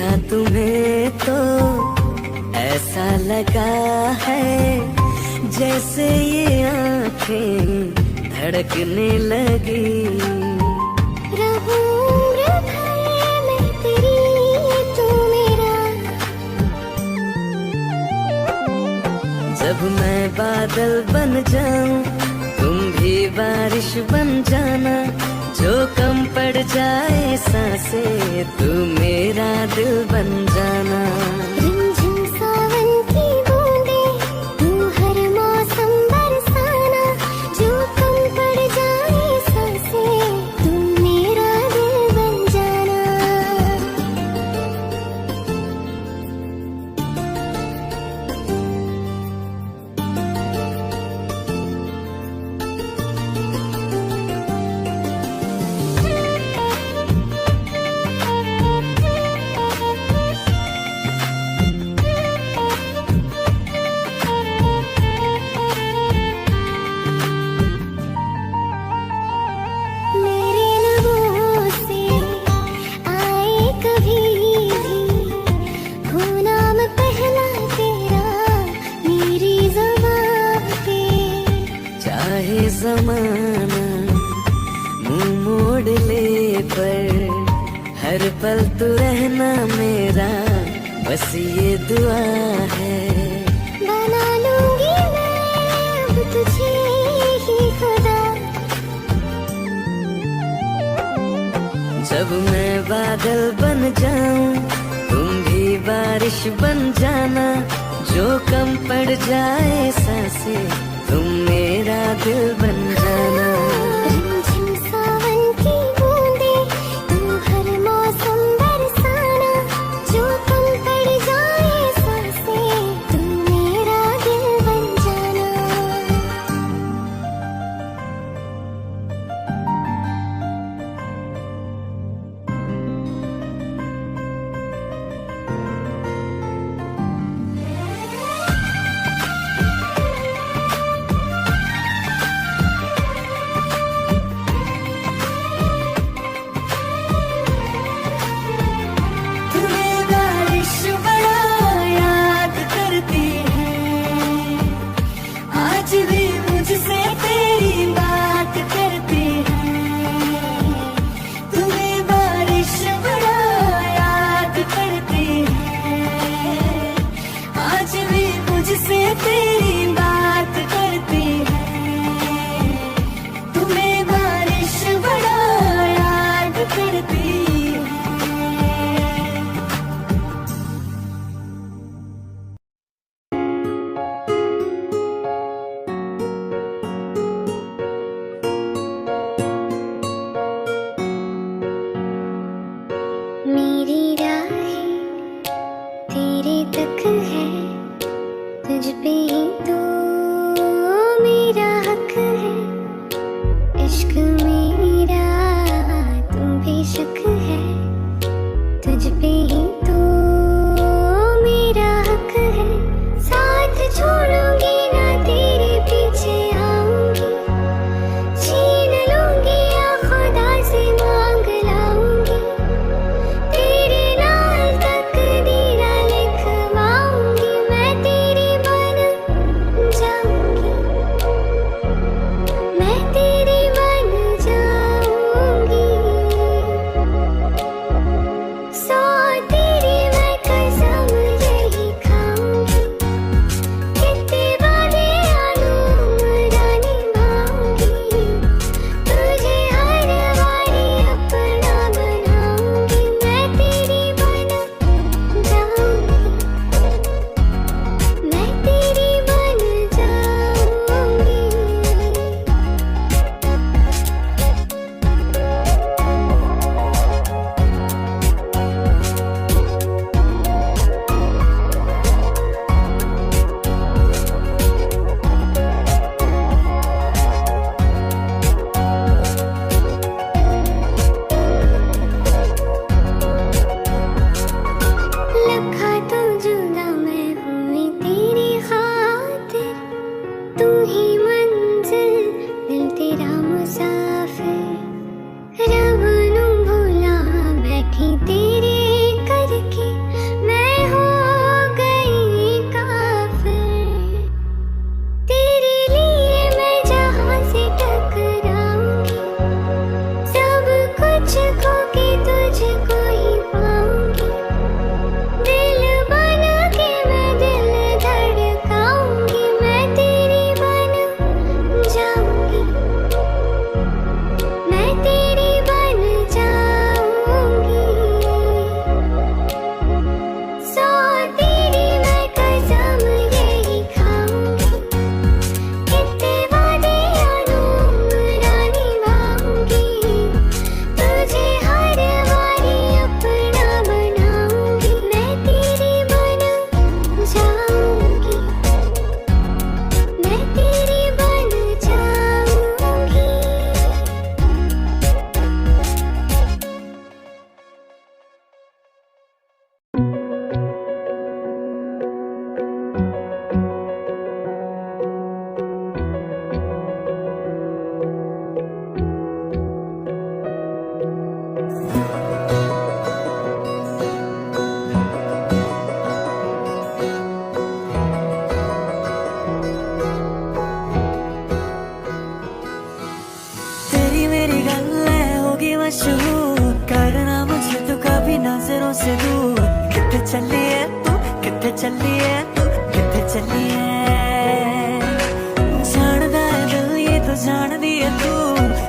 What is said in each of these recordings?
देखा तुम्हें तो ऐसा लगा है जैसे ये आंखें धड़कने लगी। जब मैं बादल बन जाऊं तुम भी बारिश बन जाना, जो कम पड़ जाए सांसें तू मेरा दिल बन जाना। रिमझिम सावन की बूंदें तू हर मौसम बरसाना, जो कम पड़ जाए सांसें तू मेरा दिल बन जाना। जमाना मुंह मोड़ ले पर हर पल तू रहना मेरा, बस ये दुआ है। बना लूंगी मैं अब तुझे ही खुदा। जब मैं बादल बन जाऊं तुम भी बारिश बन जाना, जो कम पड़ जाए सांसें तुम मेरा दिल बन जाना। रिमझिम सावन की बूंदें तू हर मौसम बरसाना, जो कम पड़ जाए सांसें तू मेरा दिल बन जाना। मशहूर करना मुझे तो कभी नजरों से दूर। कितने चली है तू, कितने चली है तू, कितने चली है। जानदा है दिल ये तो जान दी है तू,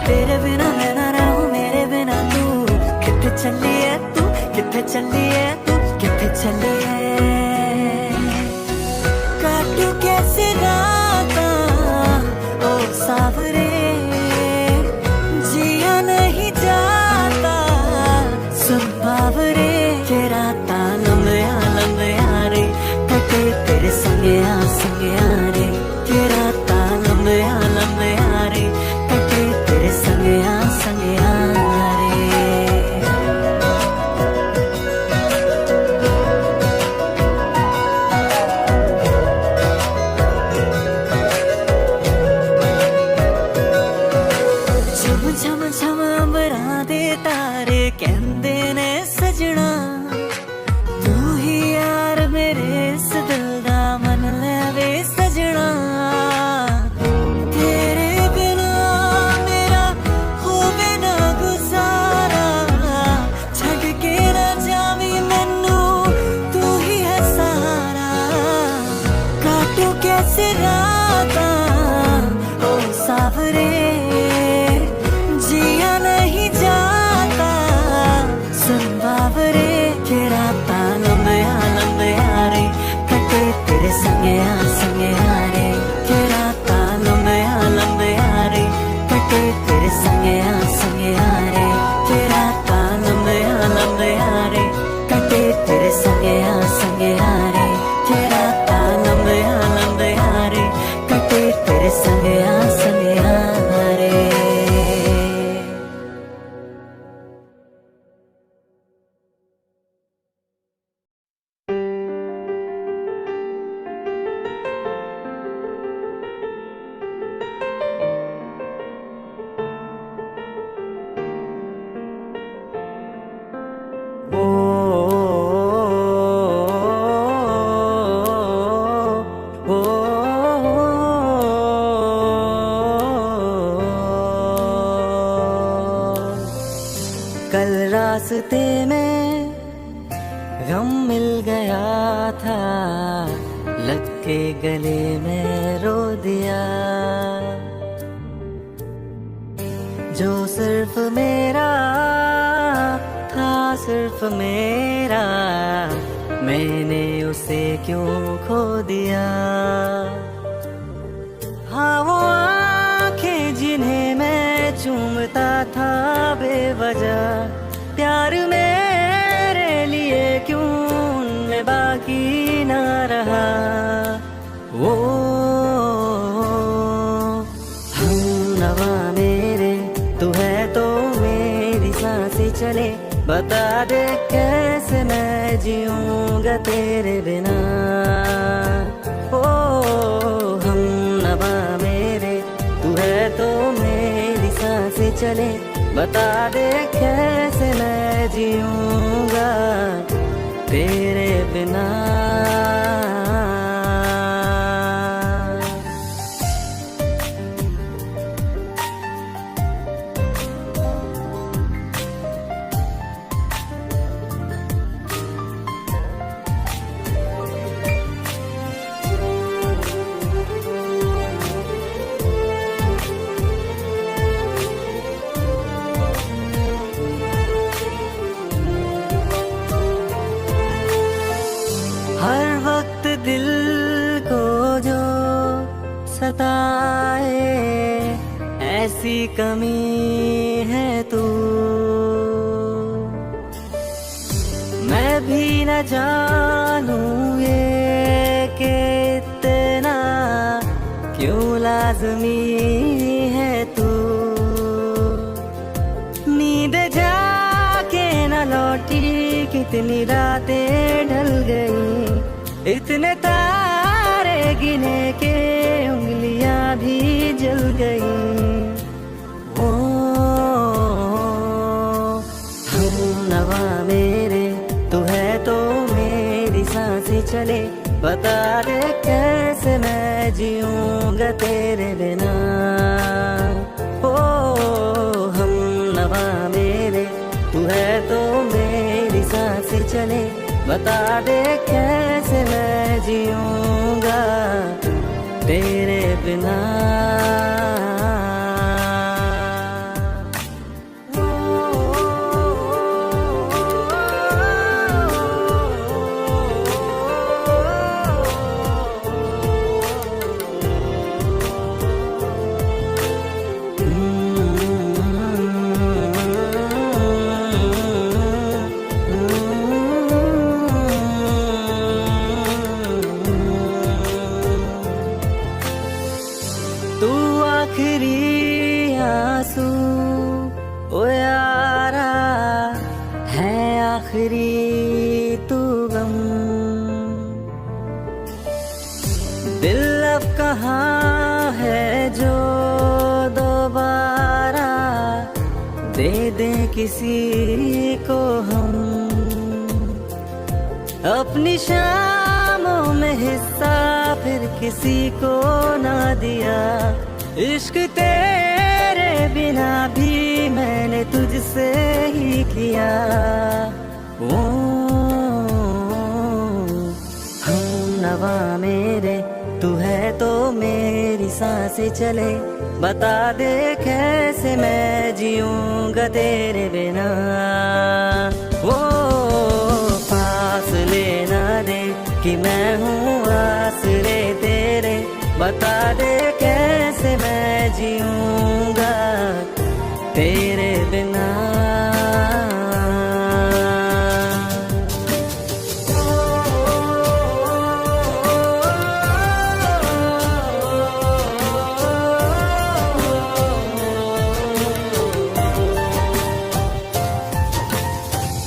तेरे बिना मैं ना रहूं मेरे बिना तू। कितने चली है तू, कितने चली है तू, कितने चली है। काटू कैसे राता ओ सावरे, जिया नहीं जाता सुन बावरे। के राता लंबिया लंबिया रे, कटे तेरे संगिया संगिया रे। के राता लंबिया लंबिया रे, कटे तेरे संगिया संगिया रे। झम झम झम अंबरां दे तारे कहंदे ने सजना, तू ही यार मेरे इस दिल दा मन लैवे सजना। तेरे बिना मेरा होवे ना गुजारा, छड़ के ना जावी मैनू तू ही है सहारा। काटू कैसे राता ओ सावरे, जिया नहीं जाता सुन बावरे। के राता लंबिया लंबिया रे, कटे तेरे संगिया संगिया रे। के राता लंबिया लंबिया रे, कटे तेरे संगिया संगिया रे। के राता लंबिया लंबिया रे, कटे तेरे संगिया संगिया रे। के राता लंबिया लंबिया रे, कटे तेरे संगिया संगिया रे। कल रास्ते में गम मिल गया था, लग के गले में रो दिया। जो सिर्फ मेरा था सिर्फ मेरा, मैंने उसे क्यों खो दिया। हाँ वो आंखें जिन्हें मैं चूमता था बेवजह, प्यार मेरे लिए क्यों उनमें बाकी ना रहा। वो हम नवा मेरे, तू है तो मेरी सांसें चले। बता दे कैसे मैं जीऊंगा तेरे बिना। ओ हम नवा मेरे, तू है तो मेरी सांसें चले। बता दे कैसे मैं जीऊंगा तेरे बिना। हर वक्त दिल को जो सताए, ऐसी कमी है तू। मैं भी न जानूं ये कि इतना क्यों लाज़मी है तू। नींद जाके न लौटी, कितनी रातें ढल गई। इतने तारे गिने के उंगलियां भी जल गई। ओ हम नवा मेरे, तू है तो मेरी सांसें चले। बता दे कैसे मैं जीऊंगा तेरे बिना। ओ हम नवा मेरे, बता दे कैसे मैं जीऊंगा तेरे बिना। तू आखिरी आंसू ओ यारा है, आखिरी तू गम। दिल अब कहाँ है जो दोबारा दे दे किसी को हम। अपनी शामों में हिस्सा फिर किसी को ना दिया। इश्क तेरे बिना भी मैंने तुझसे ही किया। ओ हम नवा मेरे तू है तो मेरी सांसें चले। बता दे कैसे मैं जीऊंगा तेरे बिना। वो फासले ना दे कि मैं हूँ आसरे तेरे। बता दे कैसे मैं जीऊंगा तेरे बिना।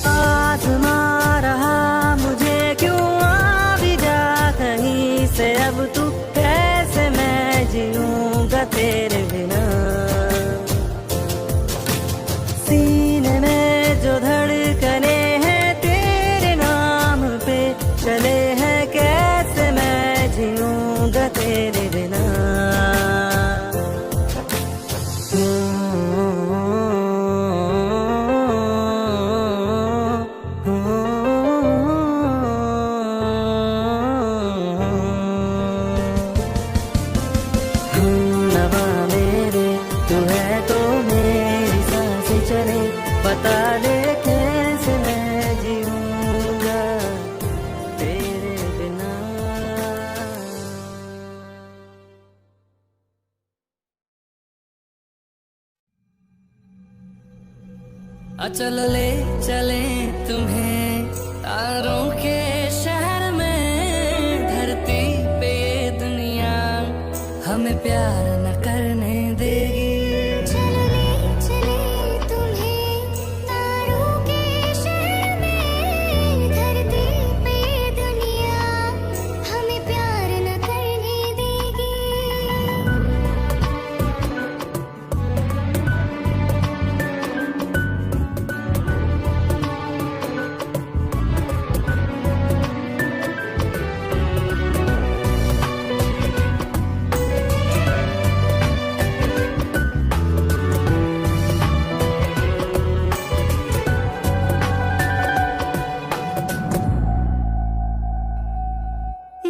आज़मा रहा मुझे क्यों आ भी जा कहीं से। अब तू कैसे मैं जीऊंगा तेरे बिना। सीने में जो धड़कने हैं तेरे नाम पे चले हैं। कैसे मैं जीऊंगा तेरे बिना। नवा मेरे तू है तो मेरी सांसें चले। बता दे कैसे मैं जीऊंगा तेरे बिना। चल ले चले तुम्हें तारों के शहर में। धरती पे ये दुनिया हमें प्यार न करने देगी। चलो ले चले तुम्हें तारों के शहर में। धरती पे दुनिया हमें प्यार न करने देगी।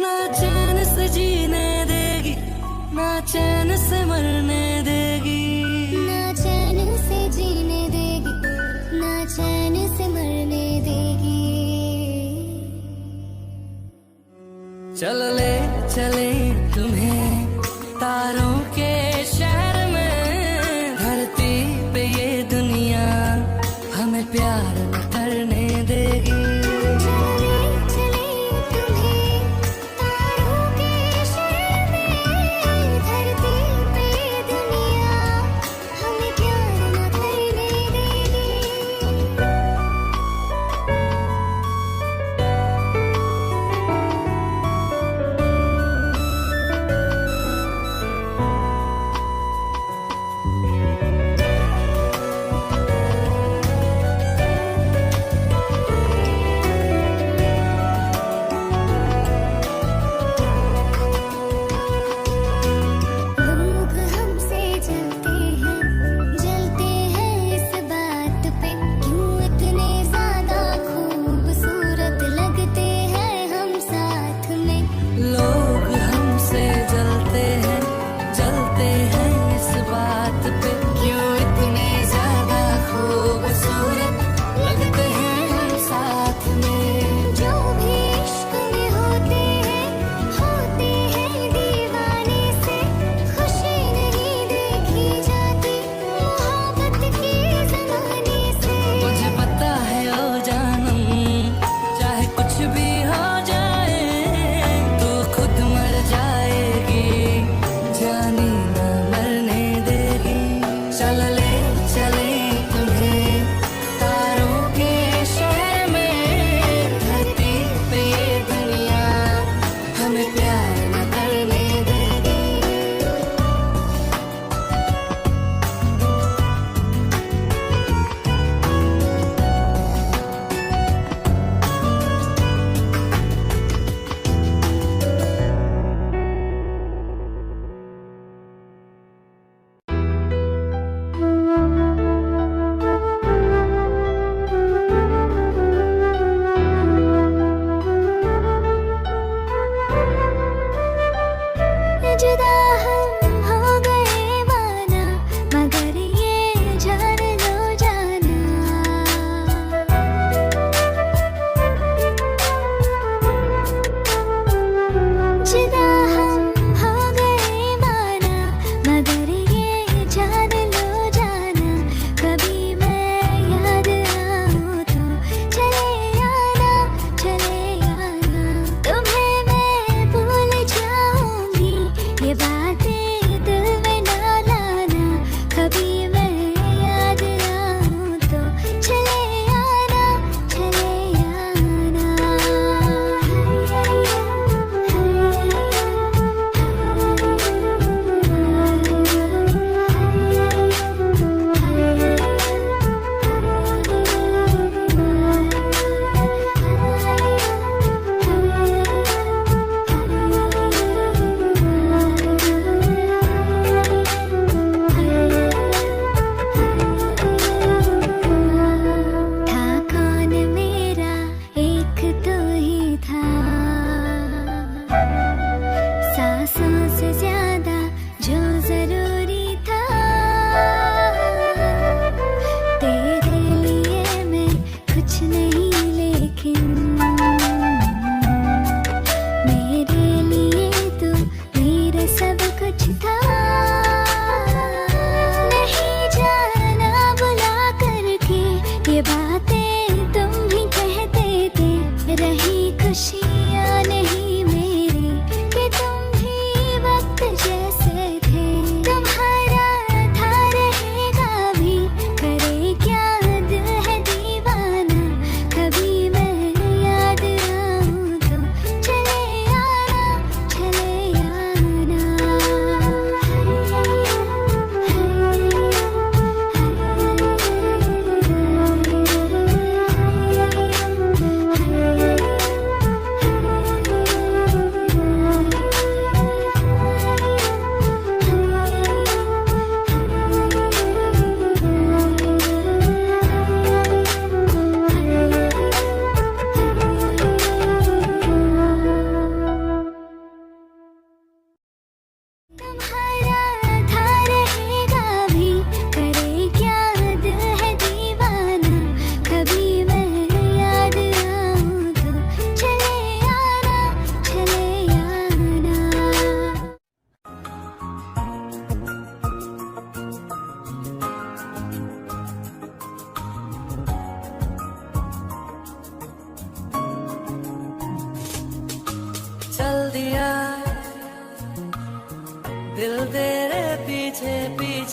ना चैन से जीने देगी, ना चैन से मरने देगी। ना चैन से जीने देगी, ना चैन से मरने देगी। चल ले चले तुम्हें तारों के शहर में। धरती पे ये दुनिया हमें प्यार न करने देगी। चलो ले चले तुम्हें तारों के शहर में। धरती पे दुनिया हमें प्यार न करने देगी।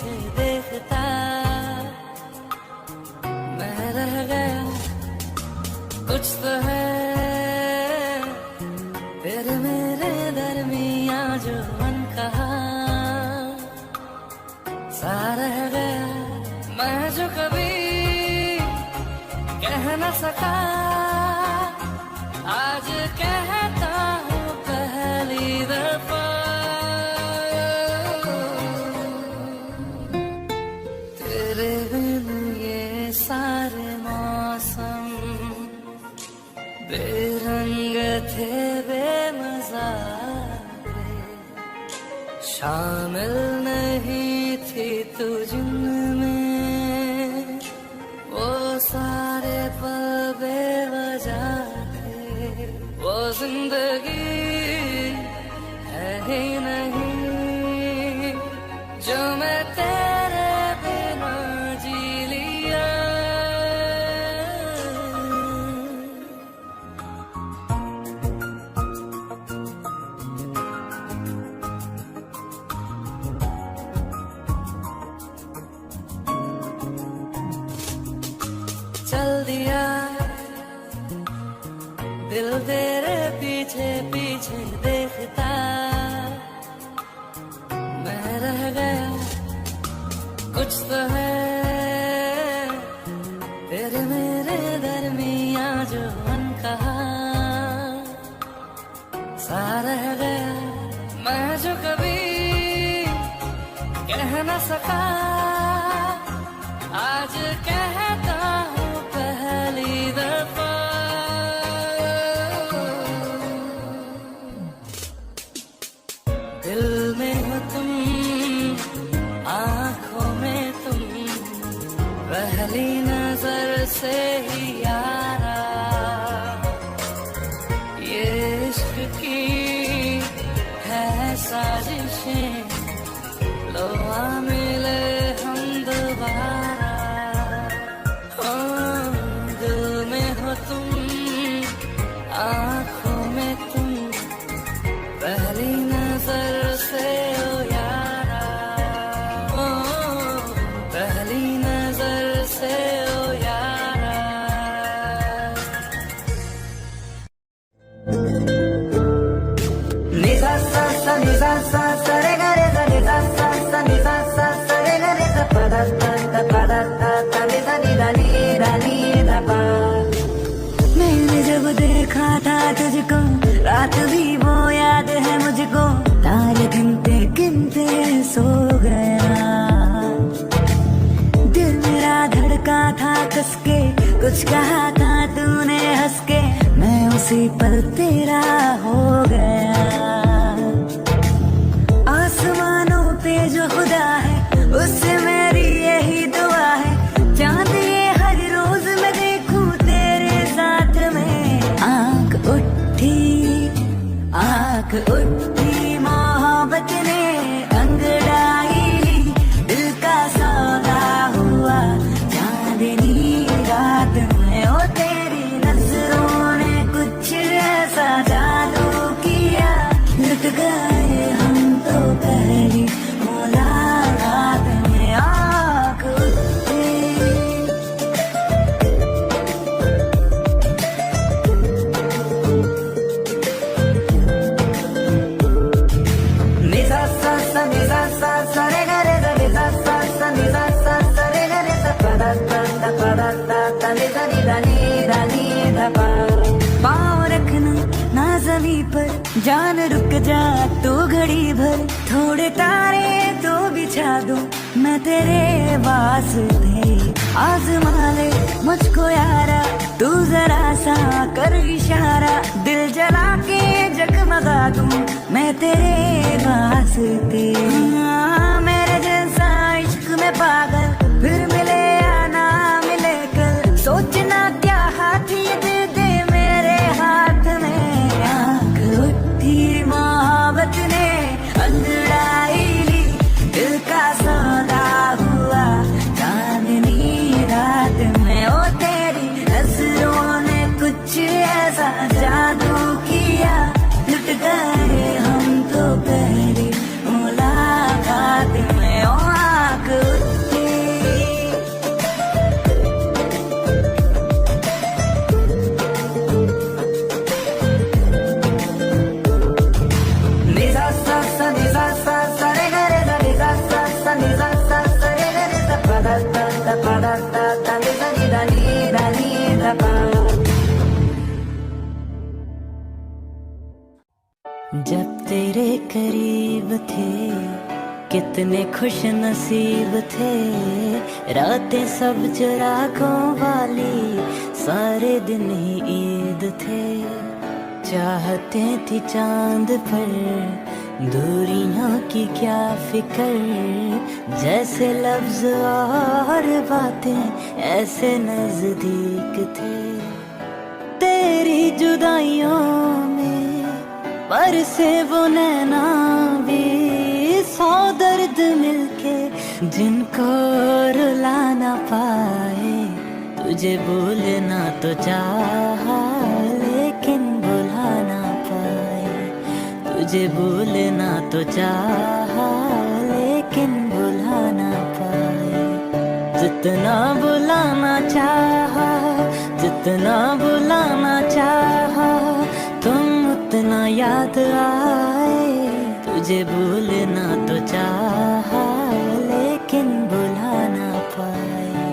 पीछे देखता मैं रह गया, कुछ तो है तेरे मेरे दरमिया जो मन कहा सा रह गया, मैं जो कभी कह न सका आज कहता हूँ पहली दफा। तेरे बिन ये सारे मौसम बेरंग थे बेमजा थे, शामिल नहीं थी तू जिनमें वो सारे पल बेवजह थे, वो जिंदगी है ही नहीं जो मैं तेरे बिना जी लिया। चल दिया दिल तेरे पीछे पीछे देखता मैं रह गया, कुछ तो है तेरे मेरे दरमिया जो मन कहा सा रह गया, मैं जो कभी कह न सका आज कहता हूँ पहली दफा। दिल में हो तुम, आँखों में तुम, पहली नजर से ही यारा ये इश्क की है साजिशें, लो आ मिले हम दोबारा। दिल में हो तुम, आँखों में तुम, पहली नजर से ओ यारा, ओ पहली नजर से ओ यारा। निसा सा सा निसा सा सा रे गा रे सा निसा सा सा निसा सा सा रे गा रे सा पा दा ता पा दा ता नि दा नि दा नि दा पा। मैंने जब देखा था तुझको रात भी वो याद है मुझको, तारे गिनते गिनते सो गया, दिल मेरा धड़का था कसके, कुछ कहा था तूने हंस के, मैं उसी पल तेरा हो गया। आसमानों पे जो खुदा है उससे मेरी यही दुआ है, चांद ये हर रोज मैं देखूं तेरे साथ में। आंख उठी मोहब्बत ने अंगड़ाई ली, दिल का सौदा हुआ चांदनी रात में। ओ तेरी नजरों ने कुछ ऐसा जादू किया, लुट गए हम तो पहली मुलाकात में। आँख उठी निसा सा सा निसा सा सा रे गा रे सा निसा सा सा निसा सा सा रे गा रे सा पा दा ता नि दा नि दा पा। पाँव रखना ना ज़मीं पर, जान रुक जा तू घड़ी भर, थोड़े तारे तो बिछा दो मैं तेरे वास्ते। आज़मा ले मुझको यारा तू जरा सा कर इशारा, दिल जला के जगमगा दूं मैं तेरे वास्ते। मेरे जैसा इश्क में पागल फिर मिले या ना मिले कल, सोचना क्या हाथ ये दे दे मेरे हाथ में। आँख उठी मोहब्बत ने अंगड़ाई ली, दिल का सौदा हुआ चांदनी रात में। ओ तेरी नजरों ने कुछ ऐसा जादू किया, लुट गए हम तो पहली मुलाकात में। ओ आँख जब तेरे करीब थे कितने खुश नसीब थे, रातें सब चिरागों वाली, सारे दिन ही ईद थे। चाहते थी चांद पर, दूरियां की क्या फिक्र, जैसे लफ्ज और बातें ऐसे नजदीक थे। तेरी जुदाइयों में बरसे वो नैना भी, 100 दर्द मिलके जिनको रुला ना पाए। तुझे भूलना तो चाहा लेकिन भुला ना पाए, तुझे भूलना तो चाहा लेकिन भुला ना पाए। जितना भुलाना चाहा, जितना भुलाना चाहा, तुम उतना याद आए। तुझे भूलना तो चाहा लेकिन भुला ना पाए,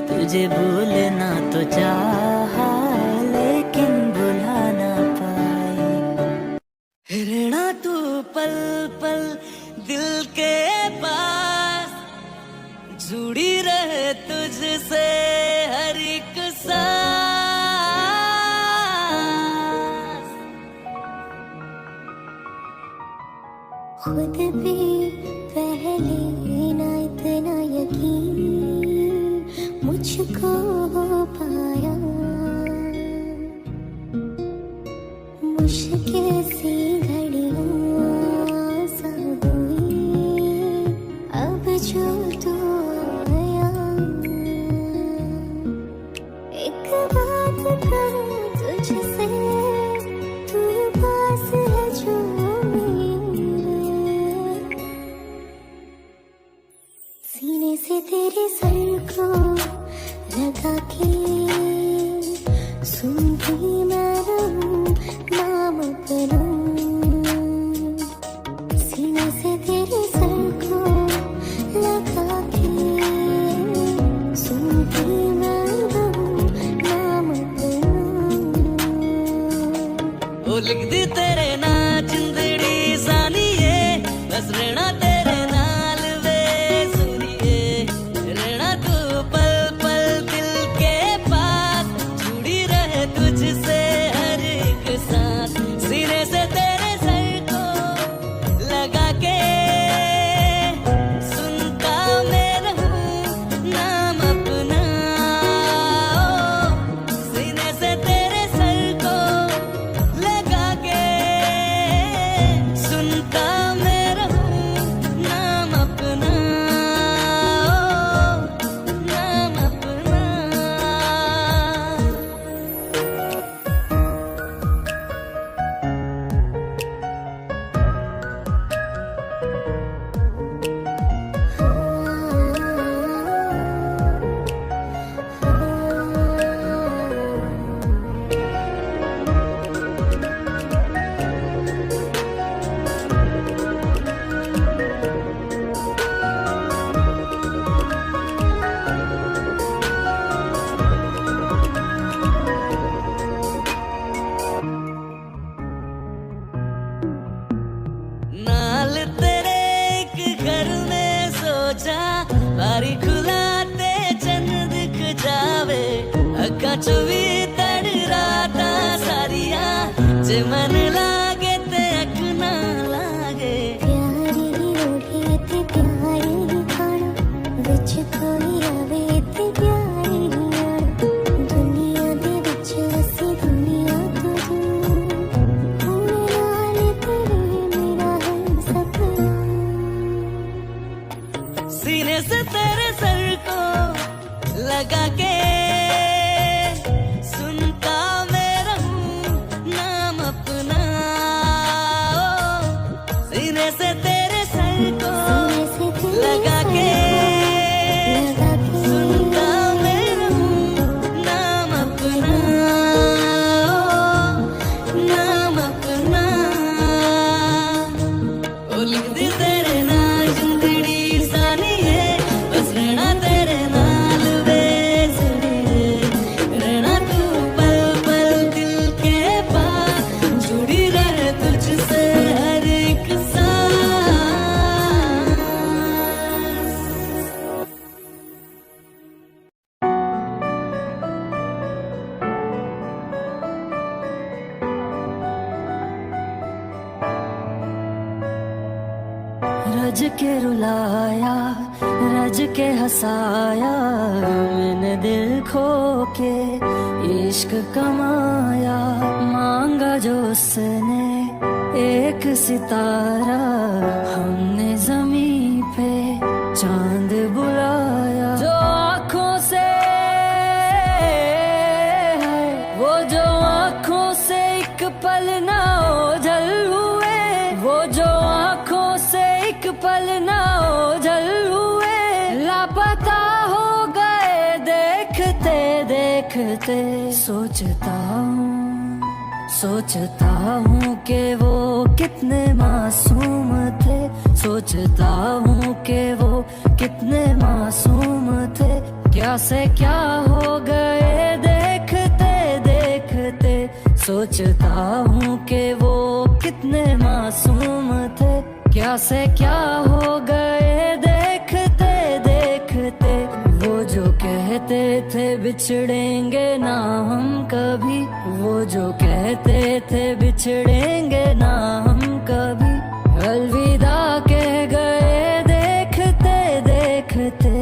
तुझे भूलना तो चाहा लेकिन भुला ना पाए। रहना तू पल पल दिल के पास, जुड़ी रहे तुझसे हर एक सांस। खुद भी पहले ना इतना यकीन मुझको हो पाया, मुश्किल सी घड़ियां सब हुई, अब जो तू आया। एक बात कहूं तुझसे, तू पास है जो सीने से तेरे सर को लगा के, सुनती मैं रहूं नाम अपना। सीने से तेरे सर को लगा के, सुनती मैं रहूं नाम अपना। ओ लिख दी तेरे ना जिंदड़ी सानिए, बस रहना तेरे नाल वे सुनिए। रहना तू पल पल दिल के पास, जुड़ी रहे तुझसे हर एक सांस। सीने से तेरे सर को लगा के, सुनता मैं रहूं नाम अपना। सीने से तेरे सर को लगा के, सुनता मैं रहूं नाम अपना, नाम अपना। नाल तेरे एक घर में सोचा, बारी खुलाते चन्न दिख जावे। अक्खां चों भी तड़ रातां सारियां, जे मन लागे ते अख ना लागे। प्यारी ओढ़े ते प्यारी खाना, विच कोई आवे ते प्यारी आना। दुनिया दे विच असी दुनिया तो दूर, हुण नाल तेरे मेरा है सपना। सीने से तेरे सर को लगा के, सुनता मैं रहूं नाम अपना। सीने से तेरे सर को लगा के, सुनता मैं रहूं नाम अपना, नाम अपना। ओ लिख दी तेरे नाल जिंदड़ी सानिए, बस रहना तेरे नाल वे सुनिए। रज के रुलाया, रज के हंसाया, मैंने दिल खो के इश्क कमाया। मांगा जो उसने एक सितारा, हमने जमीन पे चांद बुलाया। जो आँखों से वो जो आँखों से एक पल ना ओझल हुए, वो जो आँखों से एक पल ना ओझल हुए, लापता हो गए देखते देखते। सोचता हूँ कि वो कितने मासूम थे, सोचता हूँ कि वो कितने मासूम थे। क्या से क्या हो गए देखते देखते। सोचता हूँ कि वो कितने मासूम थे, क्या से क्या हो गए देखते देखते। वो जो कहते थे बिछड़ेंगे ना हम कभी, वो जो कहते थे बिछड़ेंगे ना हम कभी, अलविदा कह गए देखते देखते।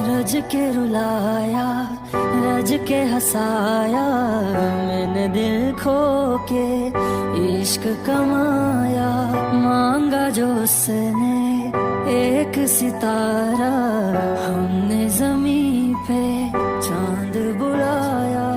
रज के रुलाया, रज के हंसाया, मैंने दिल खो के इश्क कमाया। मांगा जो उसने एक सितारा, हमने जमीन पे चांद बुलाया।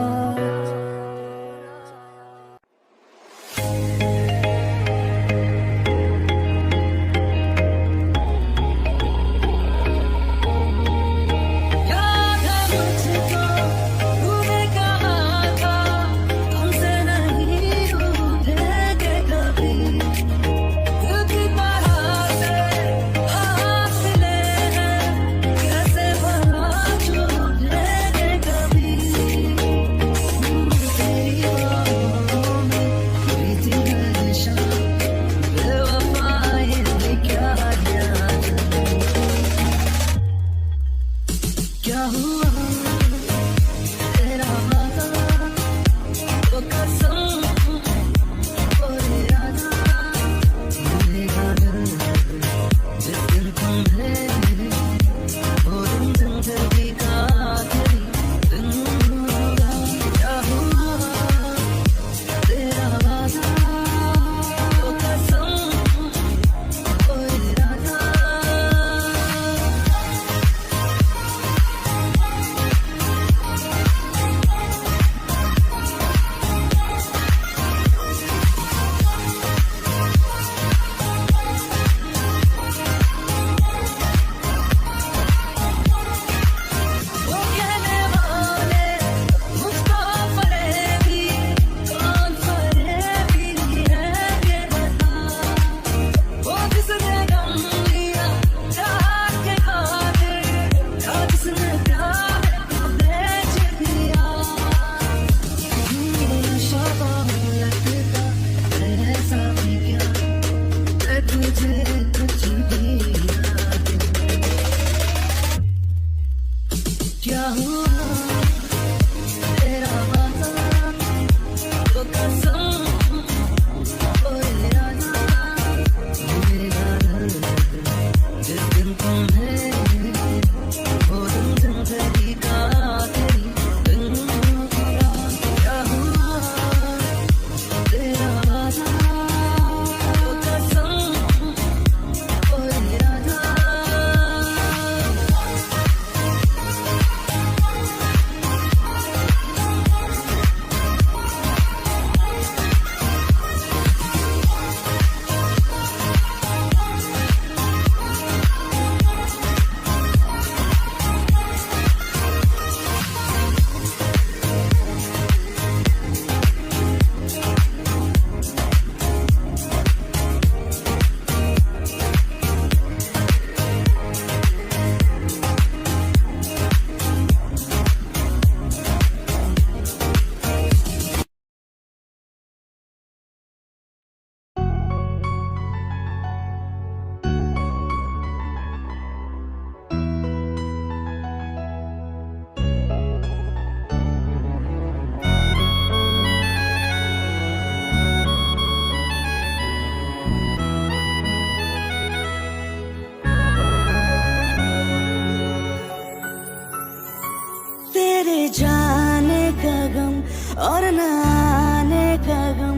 और न आने का गम,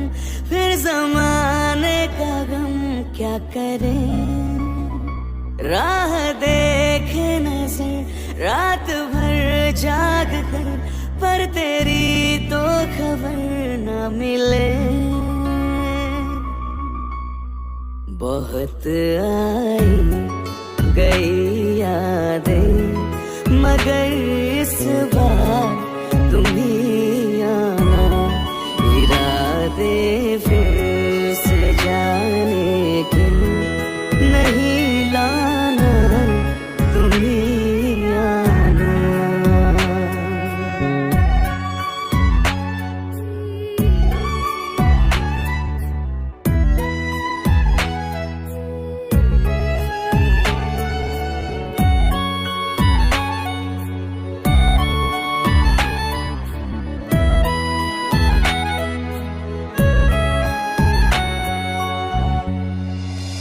फिर जमाने का गम क्या करे। राह देखे नजर रात भर जाग कर, पर तेरी तो खबर न मिले। बहुत आई गई यादें, मगर इस बार तुम ही आना। इरादे फिर से जाने के नहीं लाना, तुम ही आना।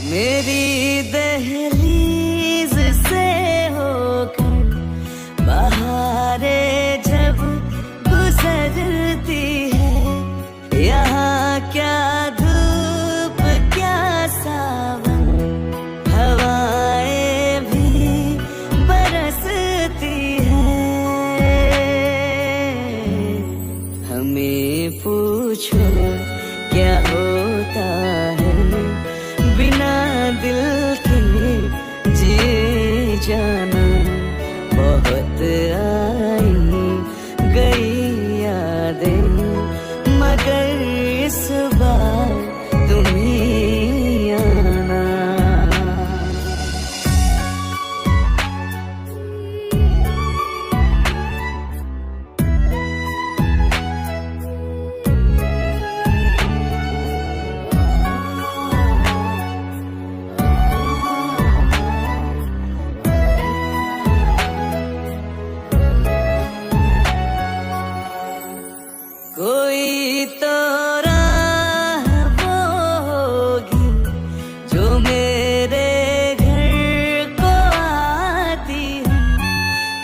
मेरी दहलीज से होकर बहारें जब गुजरती है, यहाँ क्या धूप क्या सावन, हवाएं भी बरसती है। हमें पूछो क्या होता है बिना दिल के जिए जाना। बहुत आई गई यादें, मगर इस बार तुम ही आना। कोई तो राह वो होगी जो मेरे घर को आती है।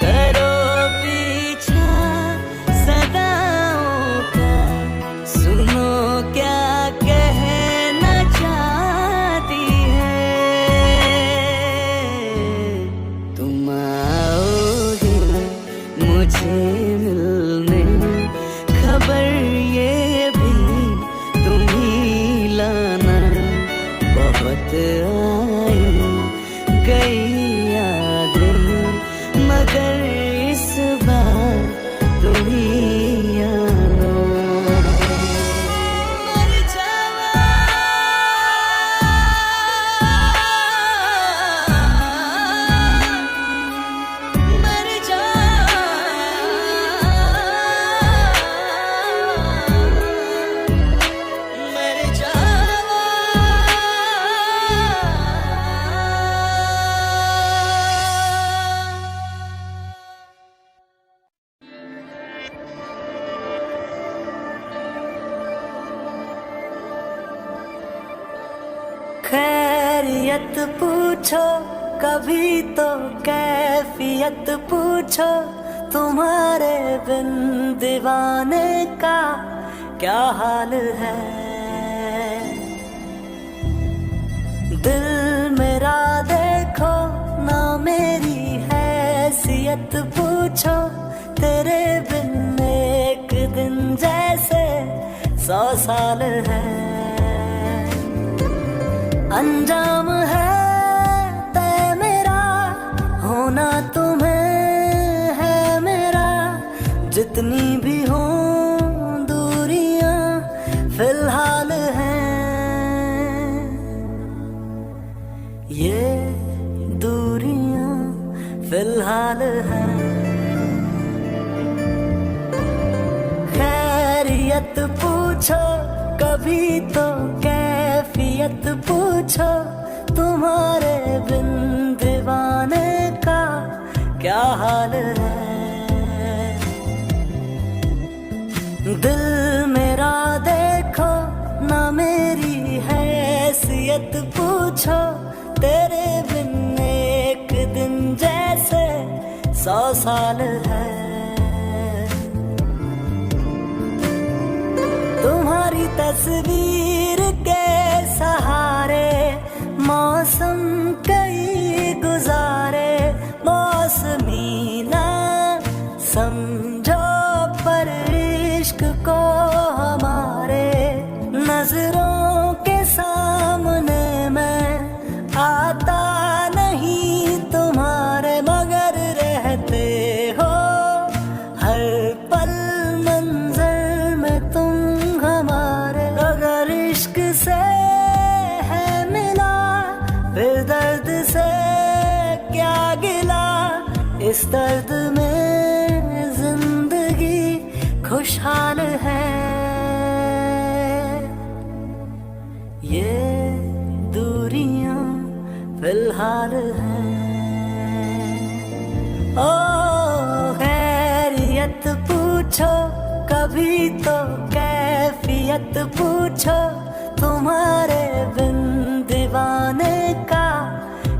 करो पीछा सदाओं का, सुनो क्या कहना चाहती है। तुम आओगे मुझे मिलने, खबर ये भी तुम ही लाना। बहुत आई गई यादें, मगर इस बार तुम ही आना। मर जावा, मर जावा, मर जावा। खैरियत पूछो कभी तो कैफियत पूछो, तुम्हारे बिन दीवाने का क्या हाल है। दिल मेरा देखो ना मेरी हैसियत पूछो, तेरे बिन एक दिन जैसे 100 साल है। अंजाम है तय मेरा, होना तुम्हें है मेरा। जितनी भी हो दूरियां फिलहाल हैं, ये दूरियां फिलहाल हैं। खैरियत पूछो कभी तो कैफियत पूछो, तुम्हारे बिन दीवाने का क्या हाल है। दिल मेरा देखो ना मेरी हैसियत पूछो, तेरे बिन एक दिन जैसे 100 साल है। तस्वीर के सहारे मौसम कई गुजारे, मौसमी ना समझो पर इश्क को हमारे, नजरों के सामने मैं आता नहीं तुम्हारे, मगर रहते हो हर पल मंजर में तुम हमारे। अगर इश्क से है मिला फिर दर्द से क्या गिला, इस दर्द में जिंदगी खुशहाल है। ये दूरियां फिलहाल हैं। ओ खैरियत पूछो कभी तो कैफियत पूछो, तुम्हारे बिन दीवाने का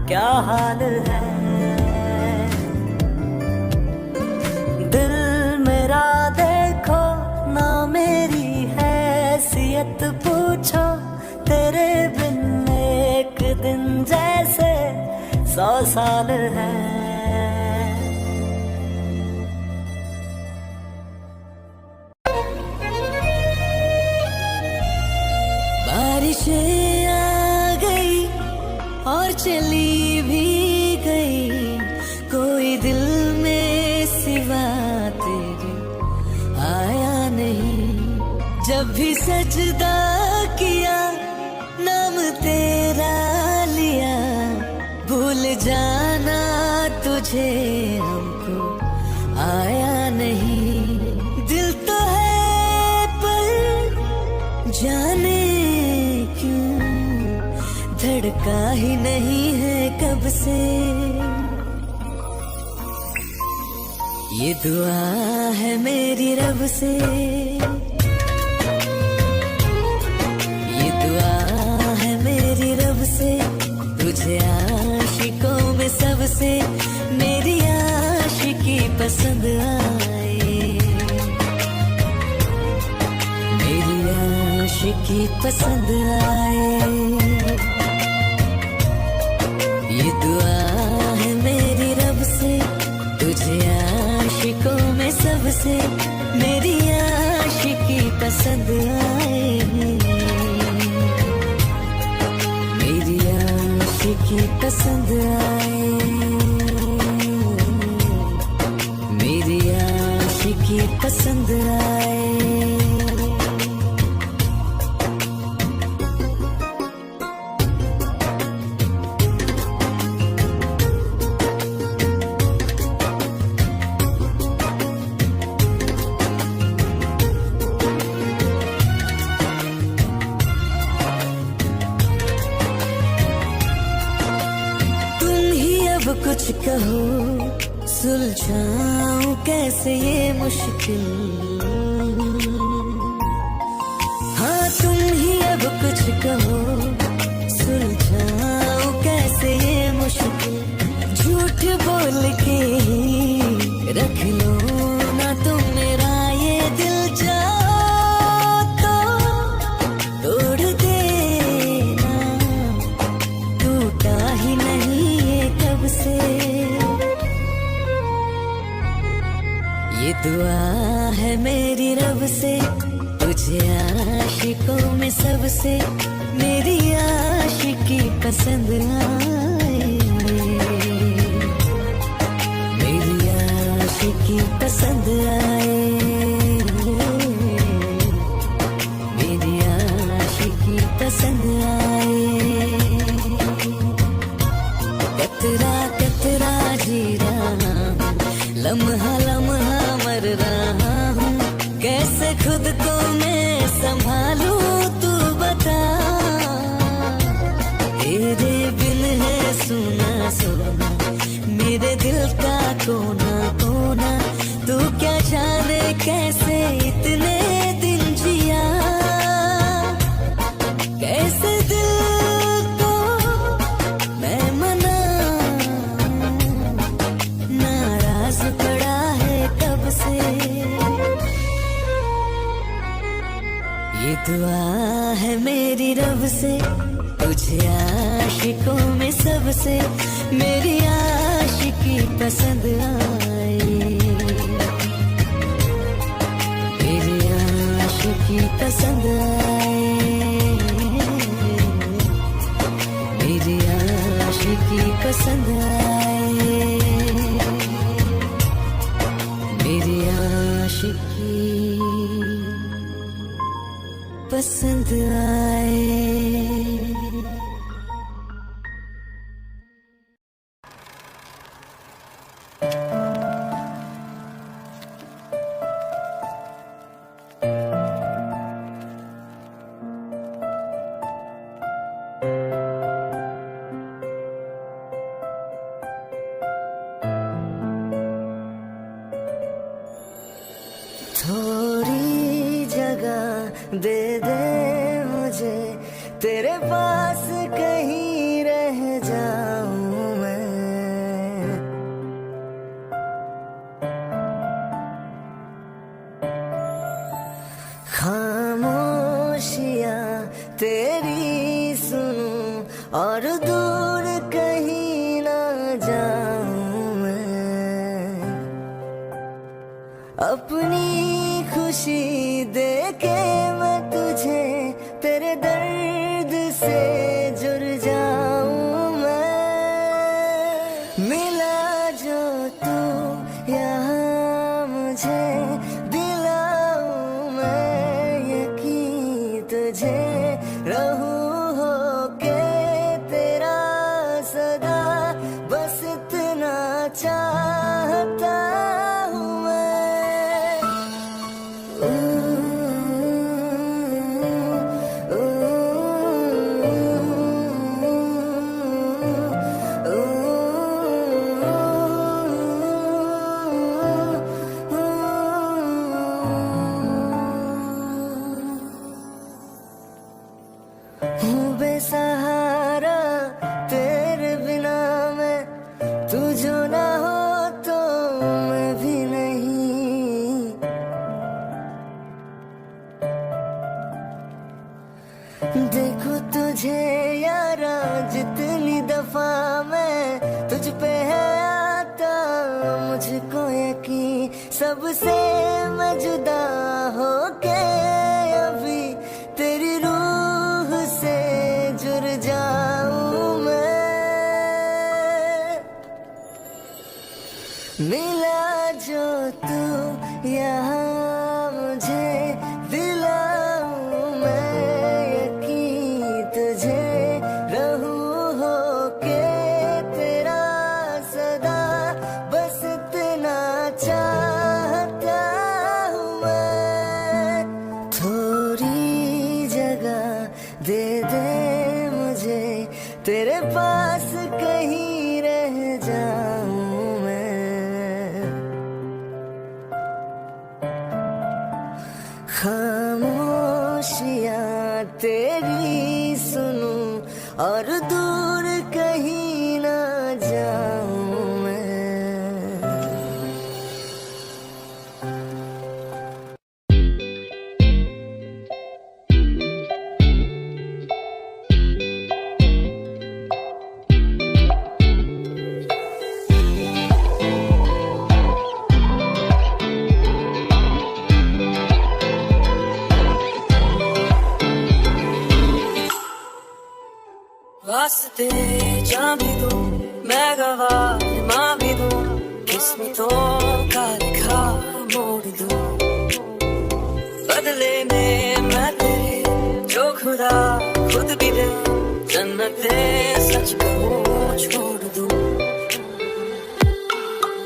क्या हाल है। दिल मेरा देखो ना मेरी हैसियत पूछो, तेरे बिन एक दिन जैसे 100 साल है। बारिशें आ गई और चली भी गई, कोई दिल में सिवा तेरे आया नहीं। जब भी सजदा किया नाम तेरा लिया, भूल जाना तुझे हमको आया नहीं। दिल तो है पर जाने क्यों धड़का ही नहीं है कब से। ये दुआ है मेरी रब से, ये दुआ है मेरी रब से, तुझे आशिकों में सबसे मेरी आशिकी पसंद आए, मेरी आशिकी पसंद आए। ये दुआ है मेरी रब से, तुझे आशिकों में सबसे मेरी आशिकी पसंद आए, मेरी आशिकी पसंद आए, मेरी आशिकी पसंद आए। कुछ कहो सुलझाऊं कैसे ये मुश्किल, हाँ तुम ही अब कुछ कहो सुलझाऊं कैसे ये मुश्किल। झूठ बोल के रख लो ना तुम मेरा ये दिल, जाओ तो तोड़ देना, टूटा ही नहीं कब से। ये दुआ है मेरी रब से, तुझे आशिकों में सबसे मेरी आशिकी पसंद आए, मेरी आशिकी पसंद आए, मेरी आशिकी पसंद आए। कतरा कतरा जी रहा हूँ, लम्हा लम्हा मर रहा हूँ, कैसे खुद को मैं संभालूं तू बता। तेरे बिन है सुना सुना मेरे दिल का कोना कोना, तू क्या जाने कैसे इतने दिन जिया, कैसे दिल को मैं नाराज पड़ा है कब से। ये दुआ है मेरी रब से, तुझे आशिकों में सबसे मेरी आशिकी पसंद आए, मेरी आशिकी पसंद आए, मेरी आशिकी पसंद आए, मेरी आशिकी पसंद आए। थोड़ी जगह दे दे मुझे, तेरे पास कहीं रह जाऊं मैं, खामोशियां तेरी सुनूं और दूर कहीं ना जाऊं मैं, अपनी खुशी देके मैं तुझे तेरे दर्द से जुड़ जाऊं मैं, मिला जो तू यहाँ मुझे दिलाऊं मैं यकीन तुझे, रहूं होके तेरा सदा, बस इतना चाहता हूँ मैं। हूँ बेसहारा तेरे बिना मैं, तू जो ना हो तो मैं भी नहीं, देखो तुझे यारा जितनी दफा मैं तुझ पे है आता, मुझको यकीन सबसे मैं जुदा होके अभी तेरी रूह से जुड़ जाऊं मैं, मिला जो तू यहाँ मुझे दिलाऊं मैं यकीन तुझे, रहूं होके तेरा सदा, बस इतना चाहता हूँ मैं। थोड़ी जगह दे दे मुझे, तेरे पास कहीं रह जाऊं मैं, खामोशियां तेरी सुनूं और दूर कहीं ना जाऊं मैं। वास्ते जा भी दूं मैं गवाह मां भी दूं, किस्मतों का लिखा मोड़ दूं, बदले में मैं तेरे जो खुदा खुद भी दे, जन्नते सच कहूं छोड़ दूं।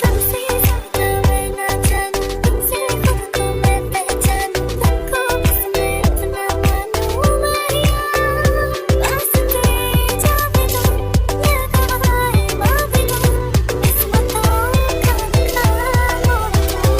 तुमसे ज्यादा मैं ना जानूं, तुमसे खुद को मैं पहचानूं, तुमको बस मैं अपना मानूं माहिया, वास्ते जा भी दूं मैं गवाह मां भी दूं, किस्मतों का लिखा मोड़ दूं।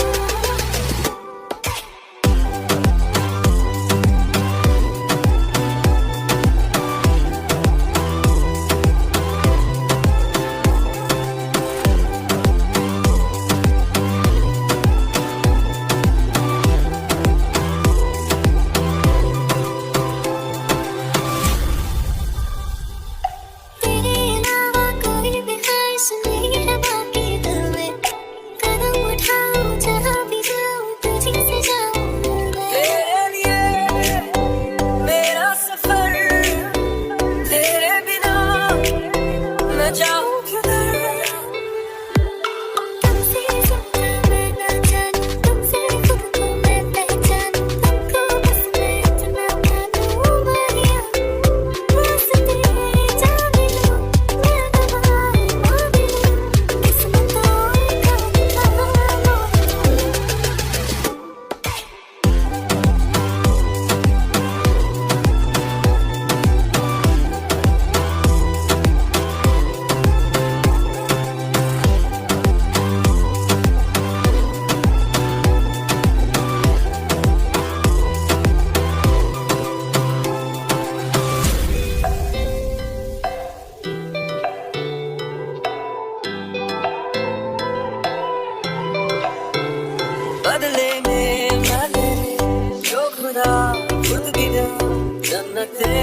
खुद भी जाऊं जन्नते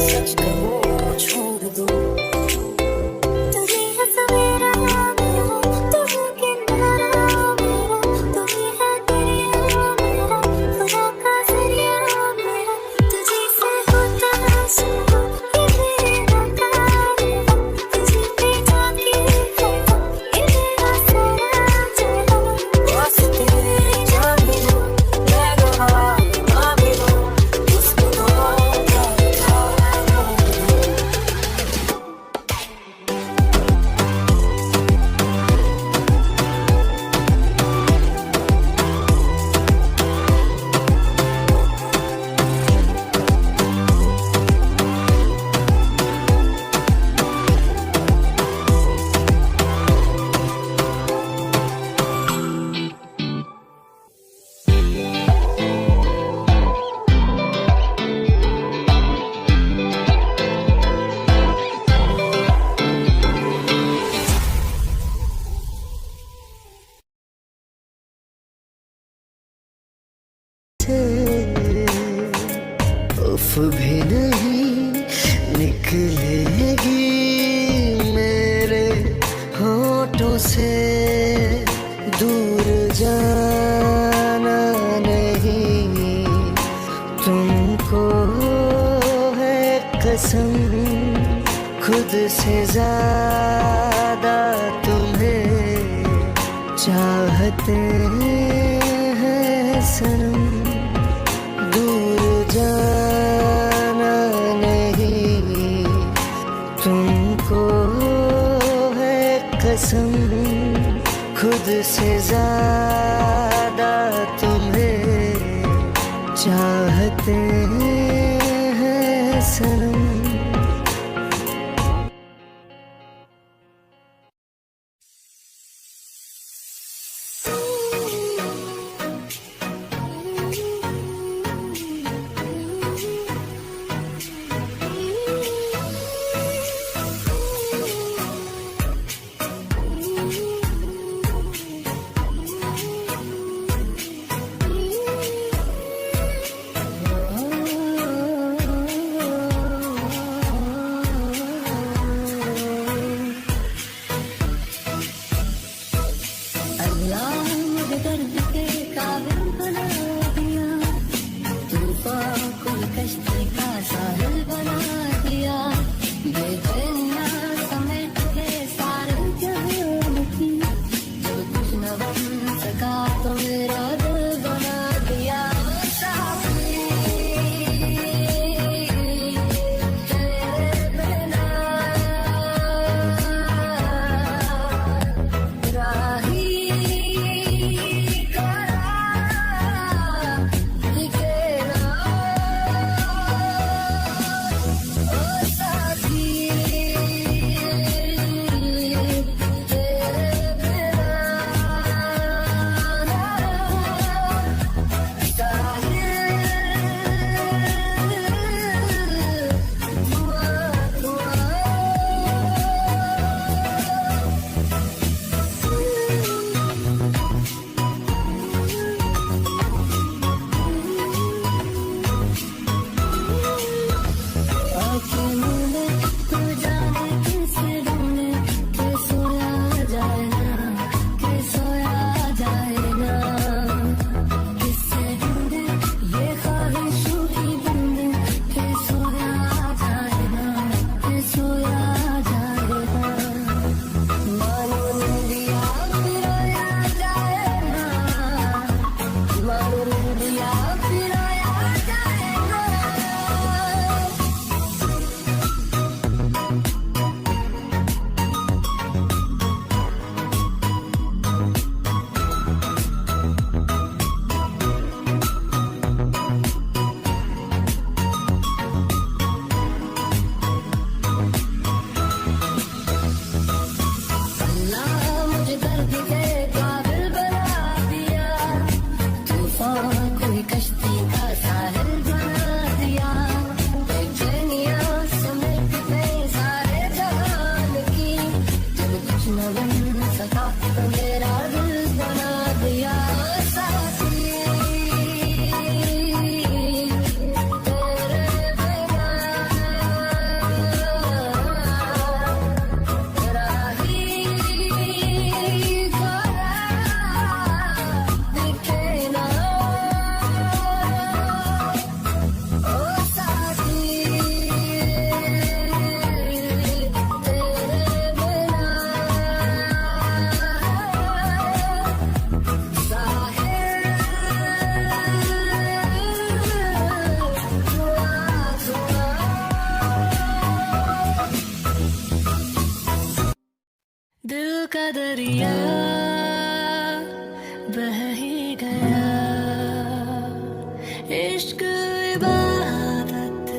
सच कहूँ छोड़ दूं तुझे है सवेरा मेरा, तू है किनारा मेरा, तू ही है दरिया मेरा, खुदा का जरिया मेरा, तुझे से होता शुरू ये मेरा कारवां, तुझे पे जाके खैरा ये मेरा सारा जहां, बस तेरे जान भी लो मैं गवा ना भी लो उसको उफ भी नहीं निकलेगी मेरे होठों से दूर जाना नहीं तुमको है कसम खुद से ज्यादा तुम्हें चाहते हैं सनम दूर जाना नहीं तुमको है कसम खुद से ज्यादा तुम्हें चाहते हैं सनम सा दरिया बह ही गया, इश्क इबादत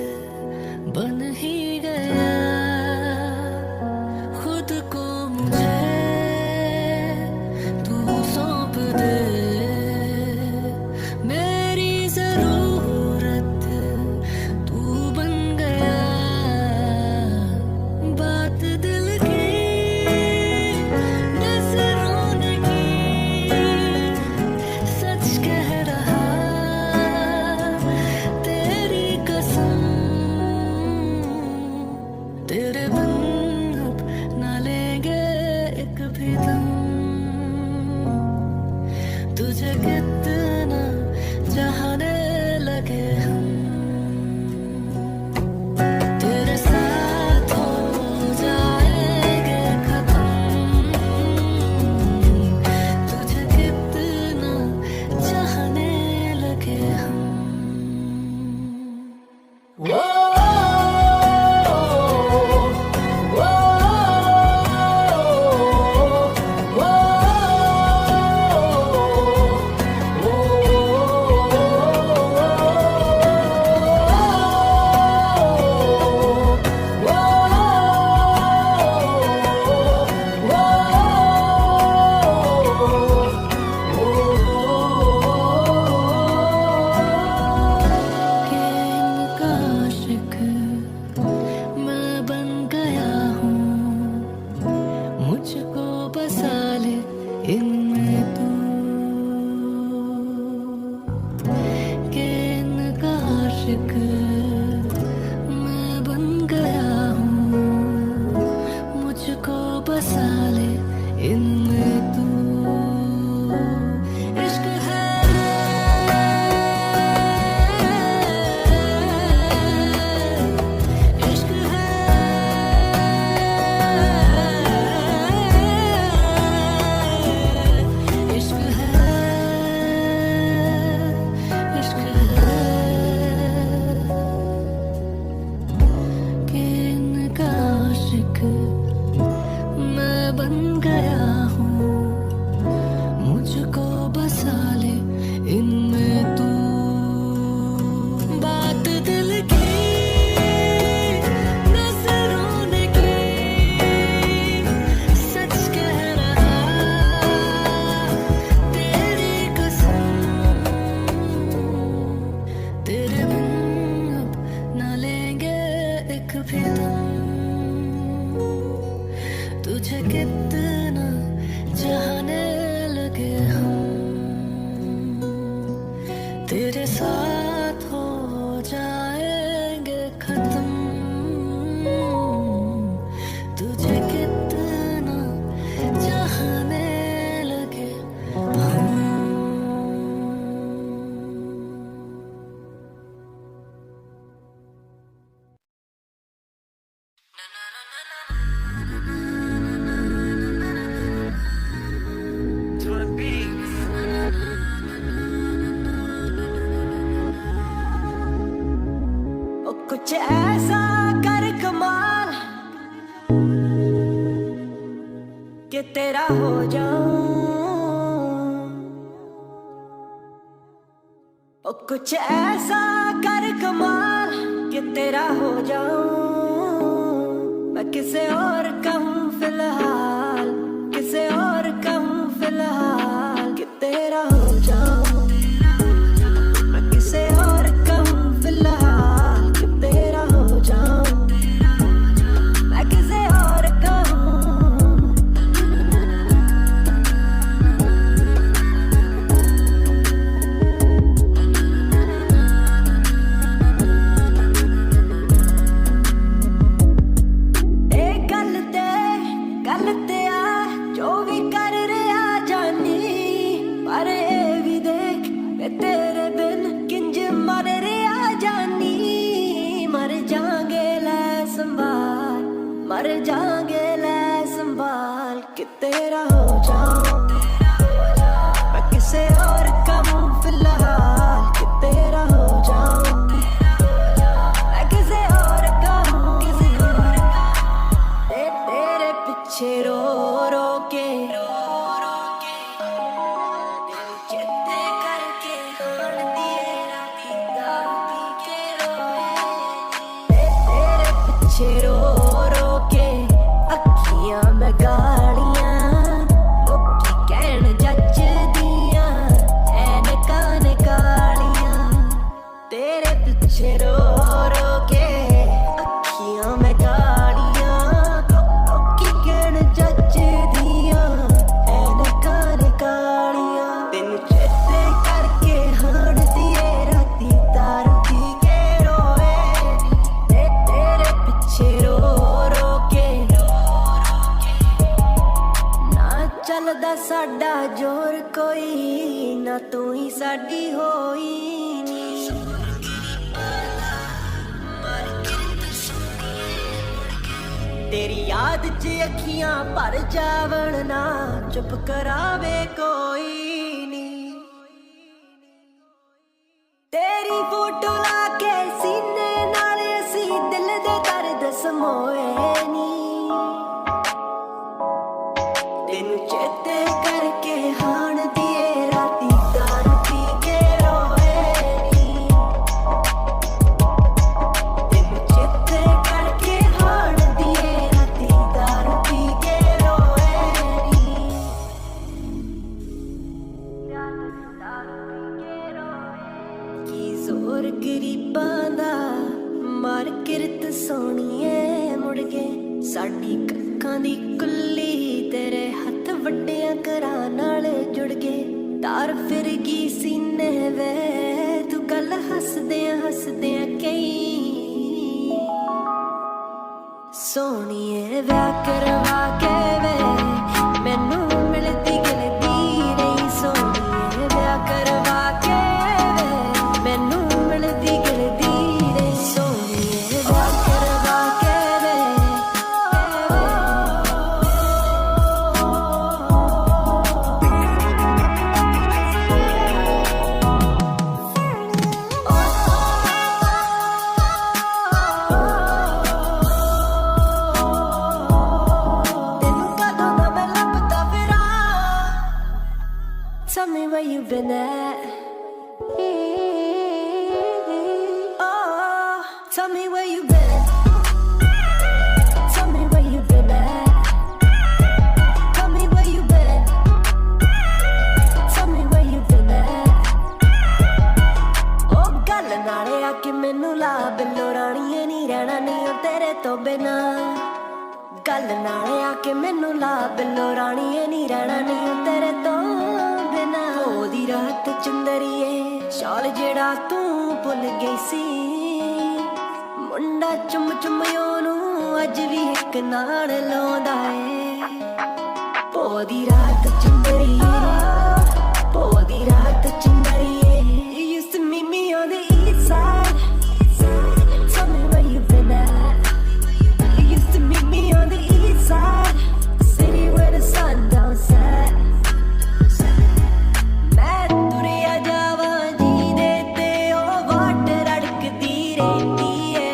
बन ही गया, खुद को मुझे तू सौंप दे, मेरी जरूरत तू बन गया, बात दिल की नजरों ने की, सच कह रहा तेरी कसम, तेरे बिन अब ना लेंगे एक भी दम, तुझे कितना चाहने लगे हम, तेरे साथ हो जाएंगे खत्म, तुझे कितना चाहने लगे हम। मुझको बसा ले इनमें तू, के इनका आशिक मैं बन गया हूँ, मुझको बसा ले इनमें तू, इश्क है इश्क है मैं बन गया हूँ, मुझको बसा ले इनमें तू, बात दिल की नजरों ने की, सच कह रहा तेरी कसम, तेरे बिन अब ना लेंगे एक भी दम, तुझे कितना चाहने लगे हम, तेरे साथ हो जाएंगे खत्म, तुझे कितना चाहने लगे हम। ओ कुछ ऐसा कर कमाल कि तेरा हो जाऊं, ओ कुछ ऐसा कर कमाल कि तेरा हो जाऊं, मैं किसे और कहूँ फिलहाल, किसे और कहूँ फिलहाल कि तेरा हो जाऊं, मैं किसे और कहूँ फिलहाल कि तेरा हो जाऊं, मैं किसे और कहूँ। ਇਹ ਗੱਲ ਤੇ ਆ ਜੋ ਵੀ ਕਰ ਰਿਹਾ ਜਾਨੀ, ਪਰ ਇਹ ਵੀ ਦੇਖ ਕਿ ਤੇਰੇ ਬਿਨ ਕਿੰਜ ਮਰ ਰਿਹਾ ਜਾਨੀ, ਮਰ ਜਾਾਂਗੇ ਲੈ ਸੰਭਾਲ, ਮਰ ਜਾਾਂਗੇ ਲੈ ਸੰਭਾਲ ਕਿ ਤੇਰਾ ਹੋ ਜਾऊं, मैं किसे और कहूँ फिलहाल कि तेरा हो जाऊं, मैं किसे और कहूँ, तेरे पीछे रो रो के पिछे रो रो के अखियां मैं गाड़ियां लोकी कहन जच दियां ऐनकां ने कालियां तेरे पिछे रो रो के अखियां मैं गाड़ियां लोकी कहन जच दियां ऐनकां ने कालियां तेनू चेते करके हाण दिए राती दारू पी के रोए नी तेरे पिछे रो रो के ना चलदा साडा जोर कोई ना तू ही साडी होई नी तेरी याद च अखियां भर जावण ना चुप करावे कोई नी तेरी फोटो लाके सीने नाल असी दिल दे दर्द समोए नी तेनू चेते करके हाण दिए राती दारू पी के रोए नी तेनू चेते करके हाण दिए राती दारू पी के रोए नी की जोर गरीबां दा मार किरत सोहणीए मुड़ गए साडी कक्खां दी कुल्ली तेरे हत्थ वड्डियां घरां नाल जुड़ गए तार फिर गई सीने वे तू गल हसदियां कई सोहणीए व्याह करवा के वे मैनू मिलदी गिलदी नहीं सोहणीए व्याह करवा के वे मैनू मिलदी गिलदी नहीं सोहणीए व्याह करवा के वे ਤੈਨੂੰ ਕਦੋਂ ਦਾ ਮੈਂ ਲੱਭਦਾ ਫਿਰਾਂ Tell me where you've been at. Oh, tell me where you've been. Tell me where you've been at. Tell me where you've been. Tell me where you've been at. Oh, ਗੱਲ ਨਾਲੇ ਆ ਕੇ ਮੈਨੂੰ ਲਾ ਬਿੱਲੋ ਰਾਣੀਏ ਨੀ ਰਹਿਣਾ ਨਹੀਂ ਓ ਤੇਰੇ ਤੋਂ ਬਿਨਾ ਗੱਲ ਨਾਲੇ ਆ ਕੇ ਮੈਨੂੰ ਲਾ ਬਿੱਲੋ ਰਾਣੀਏ ਨੀ ਰਹਿਣਾ ਨਹੀਂ ਓ ਤੇਰੇ ਤੋਂ ਬਿਨਾ ਉਹਦੀ ਰਾਤ ਚੰਦਰੀਏ ਸ਼ਾਲ ਜਿਹੜਾ ਤੂੰ ਭੁੱਲ ਗਈ ਸੀ ਮੁੰਡਾ ਚੁੰਮ ਚੁੰਮ ਉਹਨੂੰ ਅੱਜ ਵੀ ਇੱਕ ਨਾਲ ਲਾਉਂਦਾ ਏ ਉਹਦੀ ਰਾਤ ਚੰਦਰੀਏ ਉਹਦੀ ਰਾਤ ਚੰਦਰੀਏ You used to meet me on the east side. Tell me where you've been at. You used to meet me on the east side, city where the sun don't set. मैं तुरिया जावां जीदे ते ओ वाट रड़कदी रहिंदी ऐ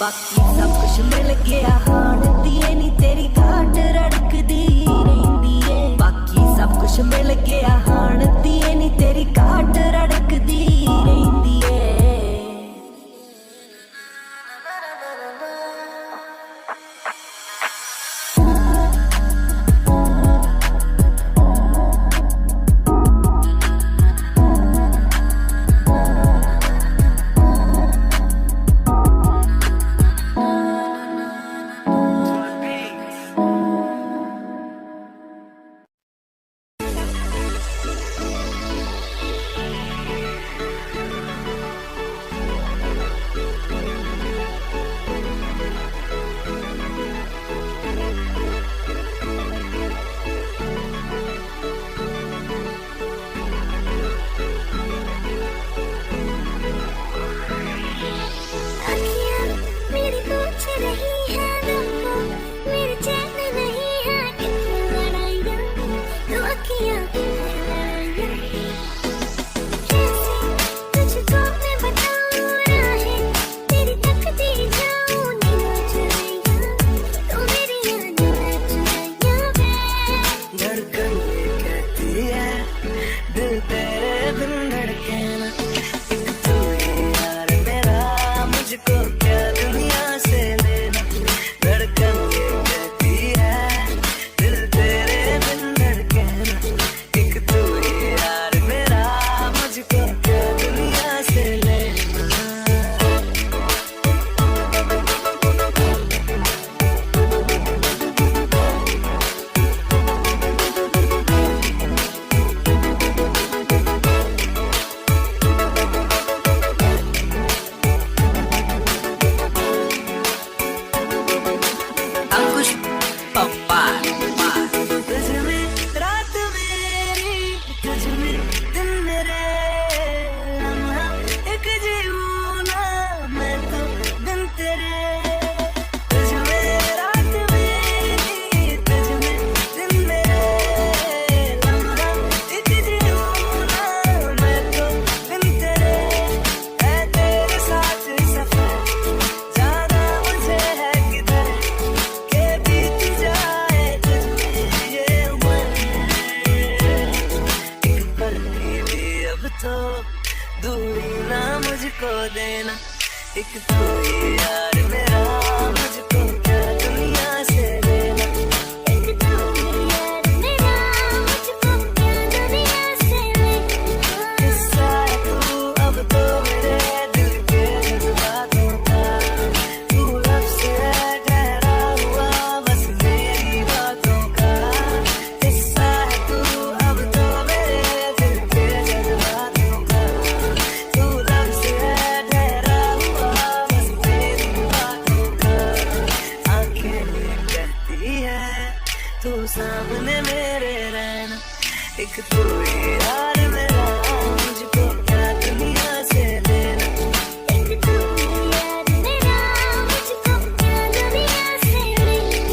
बाकी सब कुछ मिल गया हाण दिए नी तेरी घाट रड़कदी रहिंदी ऐ बाकी सब कुछ मिल गया हाण दिए नी तेरी घाट रड़कदी रहिंदी ऐ धड़कन ये कहती है दिल तेरे बिन धड़के ना तो दूरी ना मुझको देना, एक तू ही यार मेरा, मुझको क्या दुनिया से लेना। एक तू ही यार मेरा, मुझको क्या दुनिया से लेना। किस्सा है तू अब तो मेरे दिल के जज्बातों का, तू लब से ठहरा हुआ बस मेरी बातों का। किस्सा है तू अब तो मेरे दिल के जज्बातों का, तू लब से ठहरा हुआ बस मेरी बातों का। आंखें कहती है तू सामने मेरे रहना, एक तू ही यार मेरा, मुझको क्या दुनिया से लेना। एक तू ही यार मेरा, मुझको क्या दुनिया से लेना।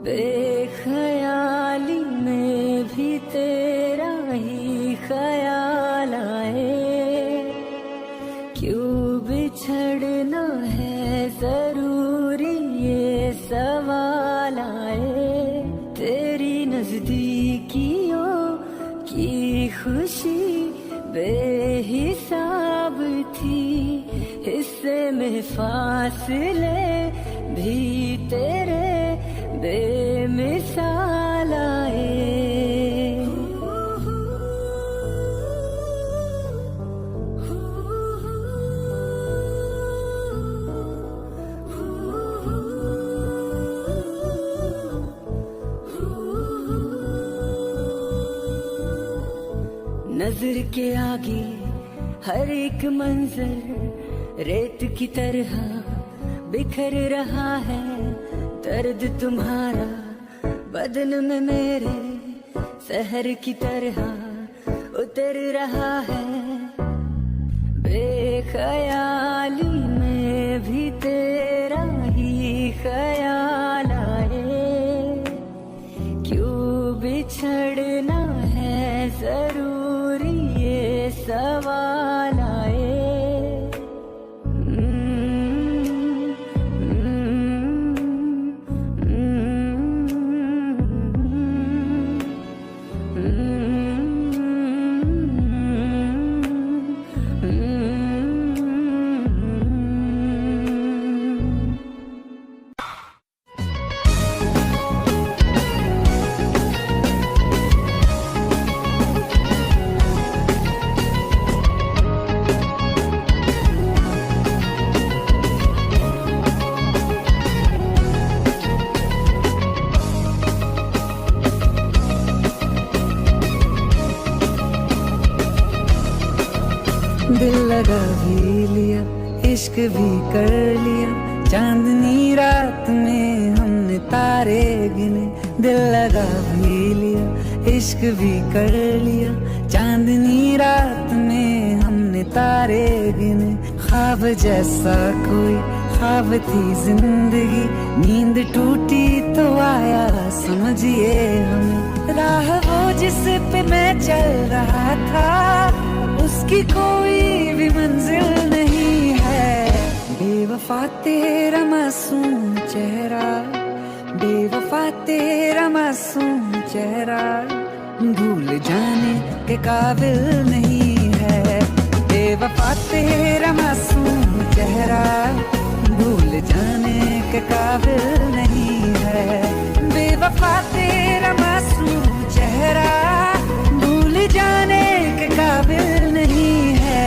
बेख्याली में भी तेरा ही ख्याल आए, क्यों बिछड़ना है जरूरी ये सवाल आए। तेरी नजदीकियों की खुशी बेहिसाब थी, हिस्से में फासले भी तेरे बेमिसाल आए। नजर के आगे हर एक मंजर रेत की तरह बिखर रहा है, दर्द तुम्हारा बदन में मेरे शहर की तरह उतर रहा है। बेख्याली में भी तेरा ही ख्याल आए, क्यों बिछड़ना है जरूरी ये सवाल आए। दिल लगा भी लिया, इश्क भी कर लिया, चांदनी रात में हमने तारे गिने। दिल लगा भी लिया, इश्क भी कर लिया, चांदनी रात में हमने तारे गिने। ख्वाब जैसा कोई ख्वाब थी जिंदगी, नींद टूटी तो आया समझिए हमें। राह वो जिस पे मैं चल रहा था, उसकी कोई भी मंजिल नहीं है। बेवफा तेरा मासूम चेहरा, बेवफा तेरा मासूम चेहरा, भूल जाने के काबिल नहीं है। बेवफा तेरा मासूम चेहरा, भूल जाने के काबिल नहीं है। बेवफा तेरा मासूम चेहरा, भूल जाने के काबिल नहीं है।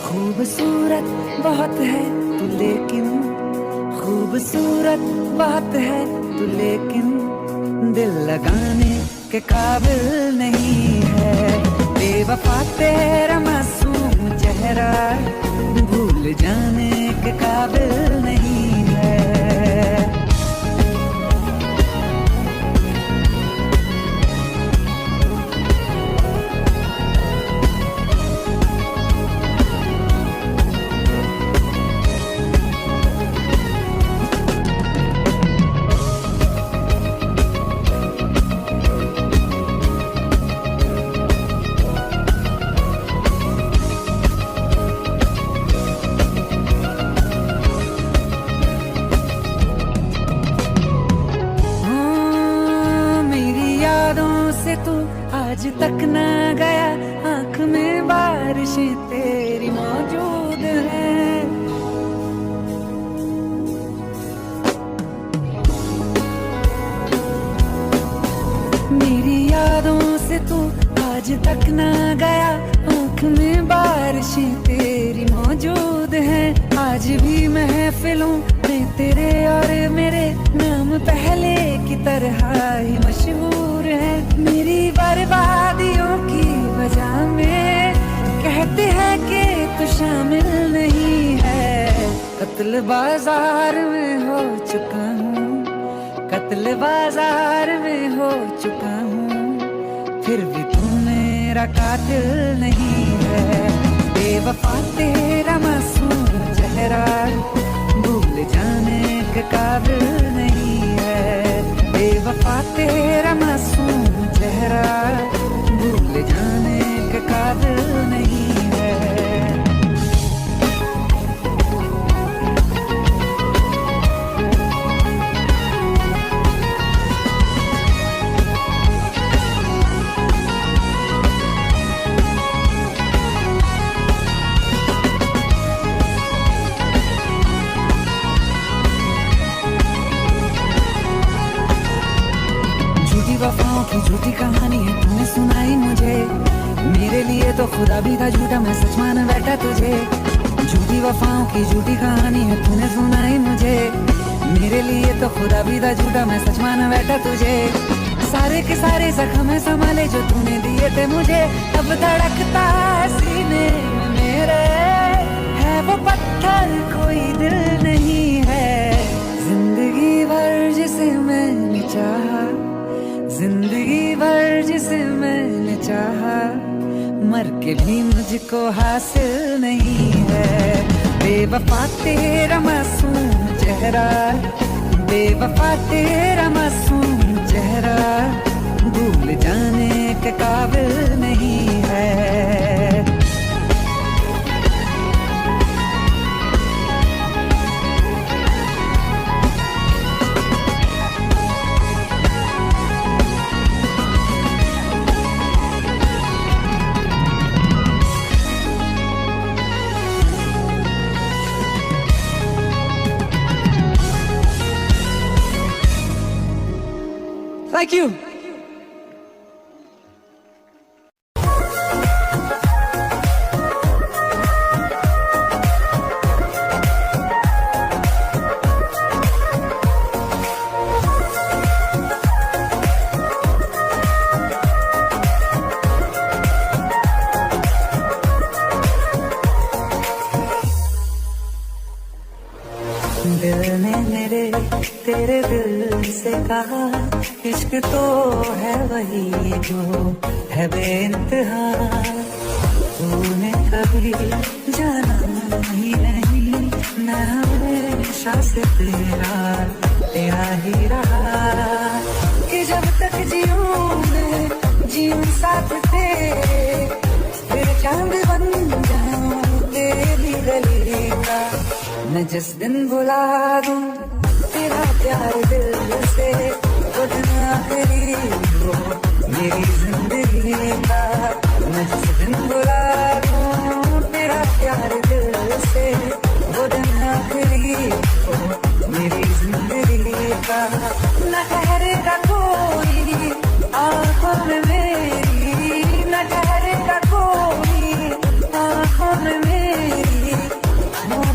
खूबसूरत बहुत है तू लेकिन, खूबसूरत बहुत है तू लेकिन, दिल लगाने के काबिल नहीं है। बेवफा तेरा मासूम चेहरा, भूल जाने के काबिल नहीं है। से तू आज तक ना गया, आंख में बारिशें तेरी मौजूद है। मेरी यादों से तू आज तक ना गया, आंख में बारिशें तेरी मौजूद है। आज भी महफिलों में तेरे और मेरे नाम पहले की तरह ही मशहूर है। मेरी बर्बादियों की वजह में कहते हैं कि तू शामिल नहीं है। कत्ल बाजार में हो चुका हूँ, कत्ल बाजार में हो चुका हूँ, फिर भी तू मेरा कातिल नहीं है। बेवफा तेरा मासूम चेहरा भूल जाने के काबिल नहीं है। बेवफा तेरा मासूम चेहरा भूल जाने के काबिल नहीं है। वफाओं की झूठी कहानी है तूने सुनाई मुझे, मेरे लिए तो खुदा भी था झूठा, मैं सच मान बैठा तुझे। झूठी वफाओं की झूठी कहानी है तूने सुनाई मुझे, मेरे लिए तो खुदा भी था झूठा, मैं सच मान बैठा तुझे। सारे के सारे जख्म संभाले जो तूने दिए थे मुझे, अब धड़कता सीने में मेरे है वो पत्थर, कोई दिल नहीं है। जिंदगी भर जिसे मैंने चाहा, जिंदगी भर जिसे मैंने चाहा, मर के भी मुझको हासिल नहीं है। बेवफा तेरा मासूम चेहरा, बेवफा तेरा मासूम चेहरा भूल जाने के काबिल नहीं है। Thank you. दिल ने मेरे तेरे दिल से कहा, इश्क तो है वही जो है बेइंतहा। तूने कभी जाना ही नहीं, मैं हमेशा से तेरा तेरा ही रहा। कि जब तक जीऊं मैं जीऊं साथ तेरे, फिर चांद बन जाऊं तेरी गली का। मैं जिस दिन बुला दूं तेरा प्यार दिल से, वो दिन आखिरी हो मेरी जिंदगी का। मैं जिस दिन बुला दूं तेरा प्यार दिल से, वो दिन आखिरी हो मेरी जिंदगी का। न ठहरेगा कोई आँखों में मेरी, न ठहरेगा कोई आँखों में मेरी,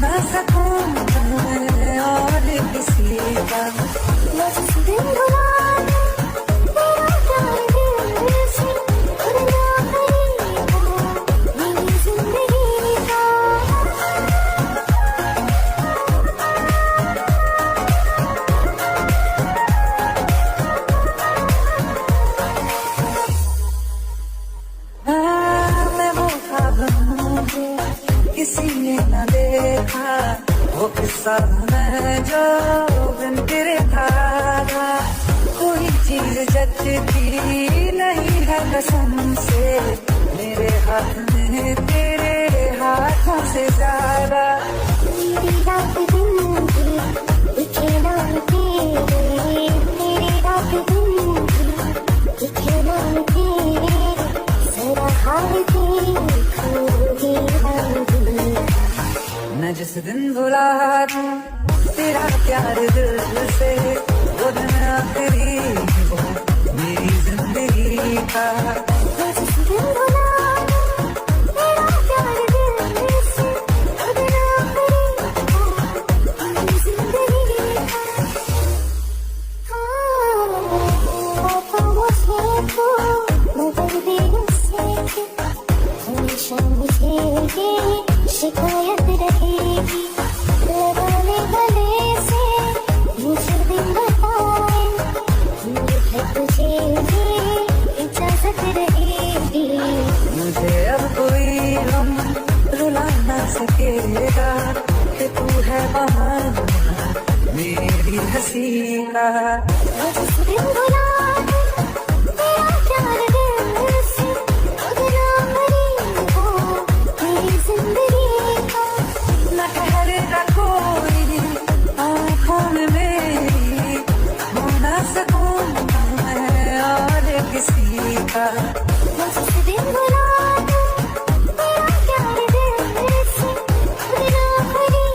ना सकूं मैं और किसी का। मैं जिस दिन बुला दूं तेरा प्यार दिल से, वो दिन आखिरी हो मेरी जिंदगी का। मैं वो ख्वाब हूँ किसी ने न देखा, वो किस्सा मैं जो बिन तेरे था। कोई चीज जचती नहीं है कसम से, मेरे हाथ में तेरे हाथों से ज्यादा। मेरी रात दिन की लिखे नाम तेरे, मेरी रात दिन की लिखे नाम दिन भुला दूं तेरा प्यार दिल से, वो दिन आखिरी वो मेरी जिंदगी का। जिस दिन भुला दूं तेरा प्यार दिल से, वो दिन आखिरी वो मेरी जिंदगी का। हाँ मुझे तो बदल दे उससे, हमेशा मुझे ये शिकायत रहेगी। लगाने गले से मुझे दिन बताए, है तुझे ये इजाजत रहेगी। मुझे अब कोई गम रुला ना सकेगा कि तू है बहाना मेरी हंसी का। जिस दिन भुला दूं तेरा प्यार दिल से, वो दिन आखिरी वो मेरी जिंदगी का। न ठहरेगा कोई आँखों में मेरी, हो ना सकूं मैं और किसी का। जिस दिन भुला दूं तेरा प्यार दिल से, वो दिन आखिरी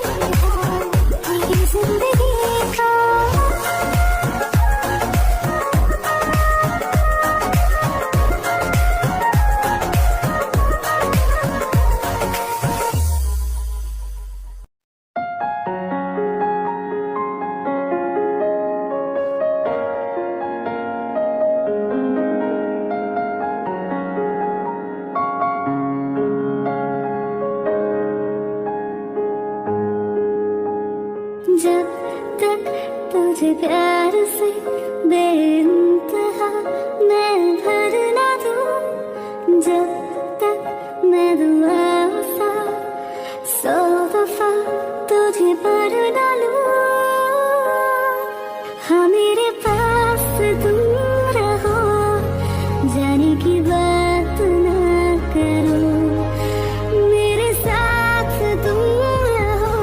वो मेरी जिंदगी का। जब तक तुझे प्यार से बेइंतहा मैं भर ना दूं, जब तक मैं दुआ सा 100 दफा तुझे पर डालूं। हाँ मेरे पास तुम रहो, जाने की बात ना करो, मेरे साथ तुम रहो,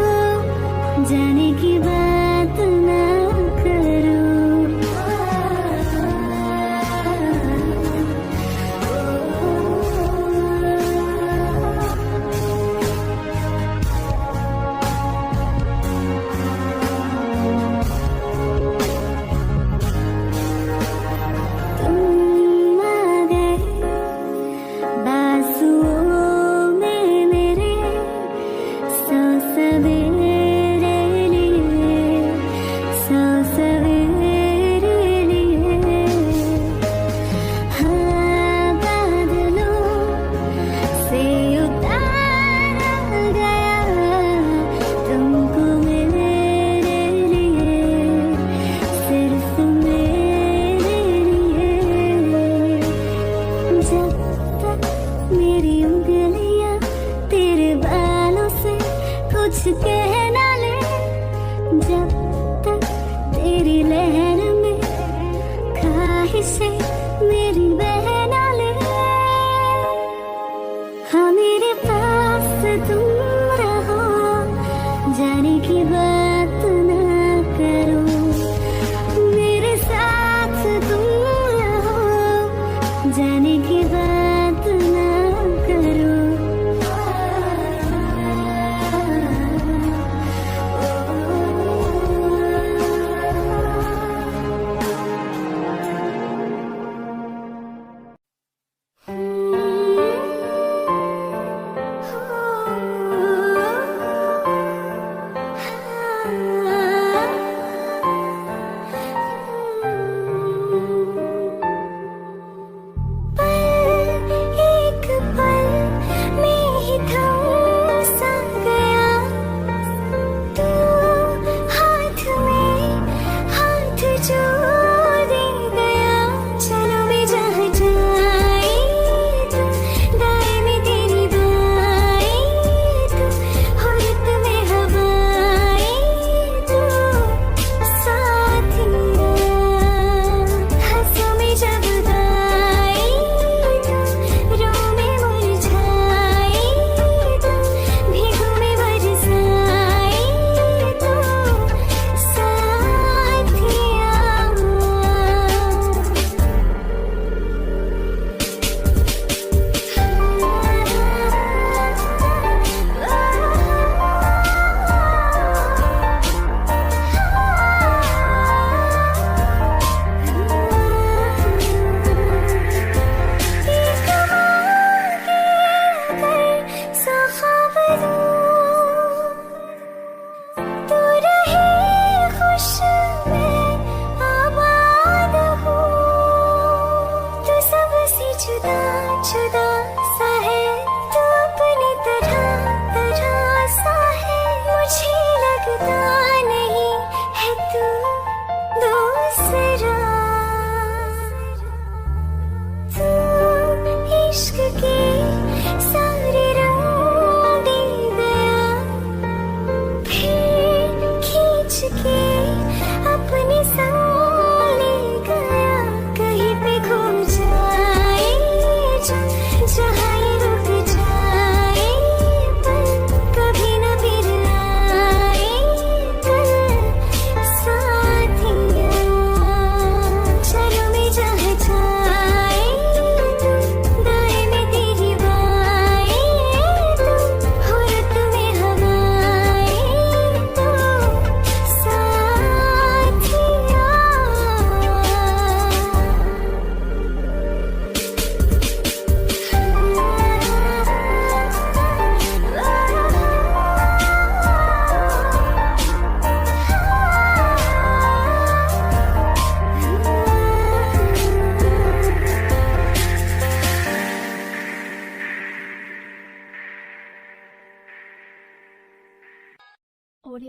जाने की बात ना करो। तुम आ गए बाजुओं में मेरे, 100 सवेरे लिए, 100 सवेरे लिए। हाँ बादलों से उतारा गया तुमको मेरे लिए, सिर्फ मेरे लिए। जब तक मेरी उंगलियां तेरे बालों से कुछ कह ना ले, जब तक तेरी लहर में ख्वाहिशें मेरी बह ना ले। हाँ मेरे पास तुम रहो, जाने की बात ना करो, मेरे साथ तुम रहो, जाने की बात ना करो।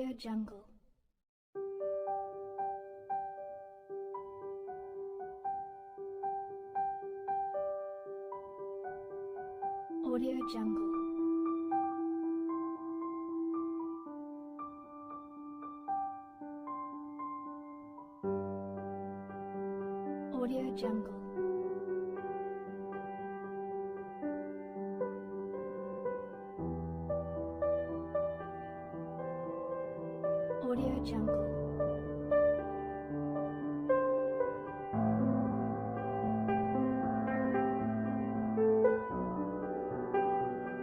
Audio Jungle. Audio Jungle. Audio Jungle. Audio Jungle.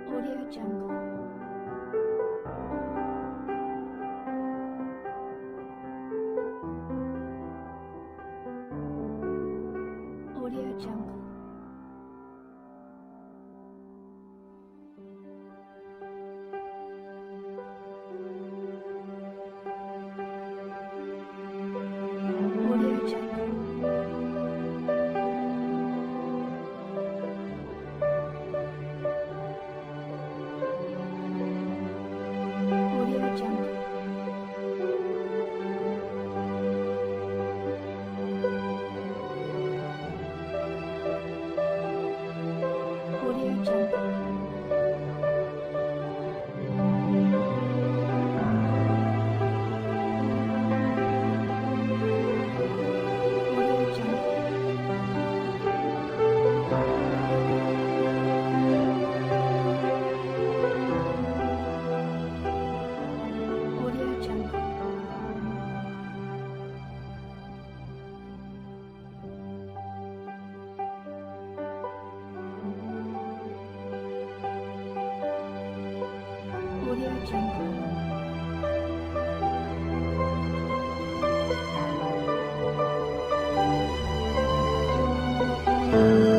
Audio Jungle. Audio Jungle. Audio Jungle. Audio Jungle. Audio Jungle. Audio Jungle. Audio Jungle. Audio Jungle. Audio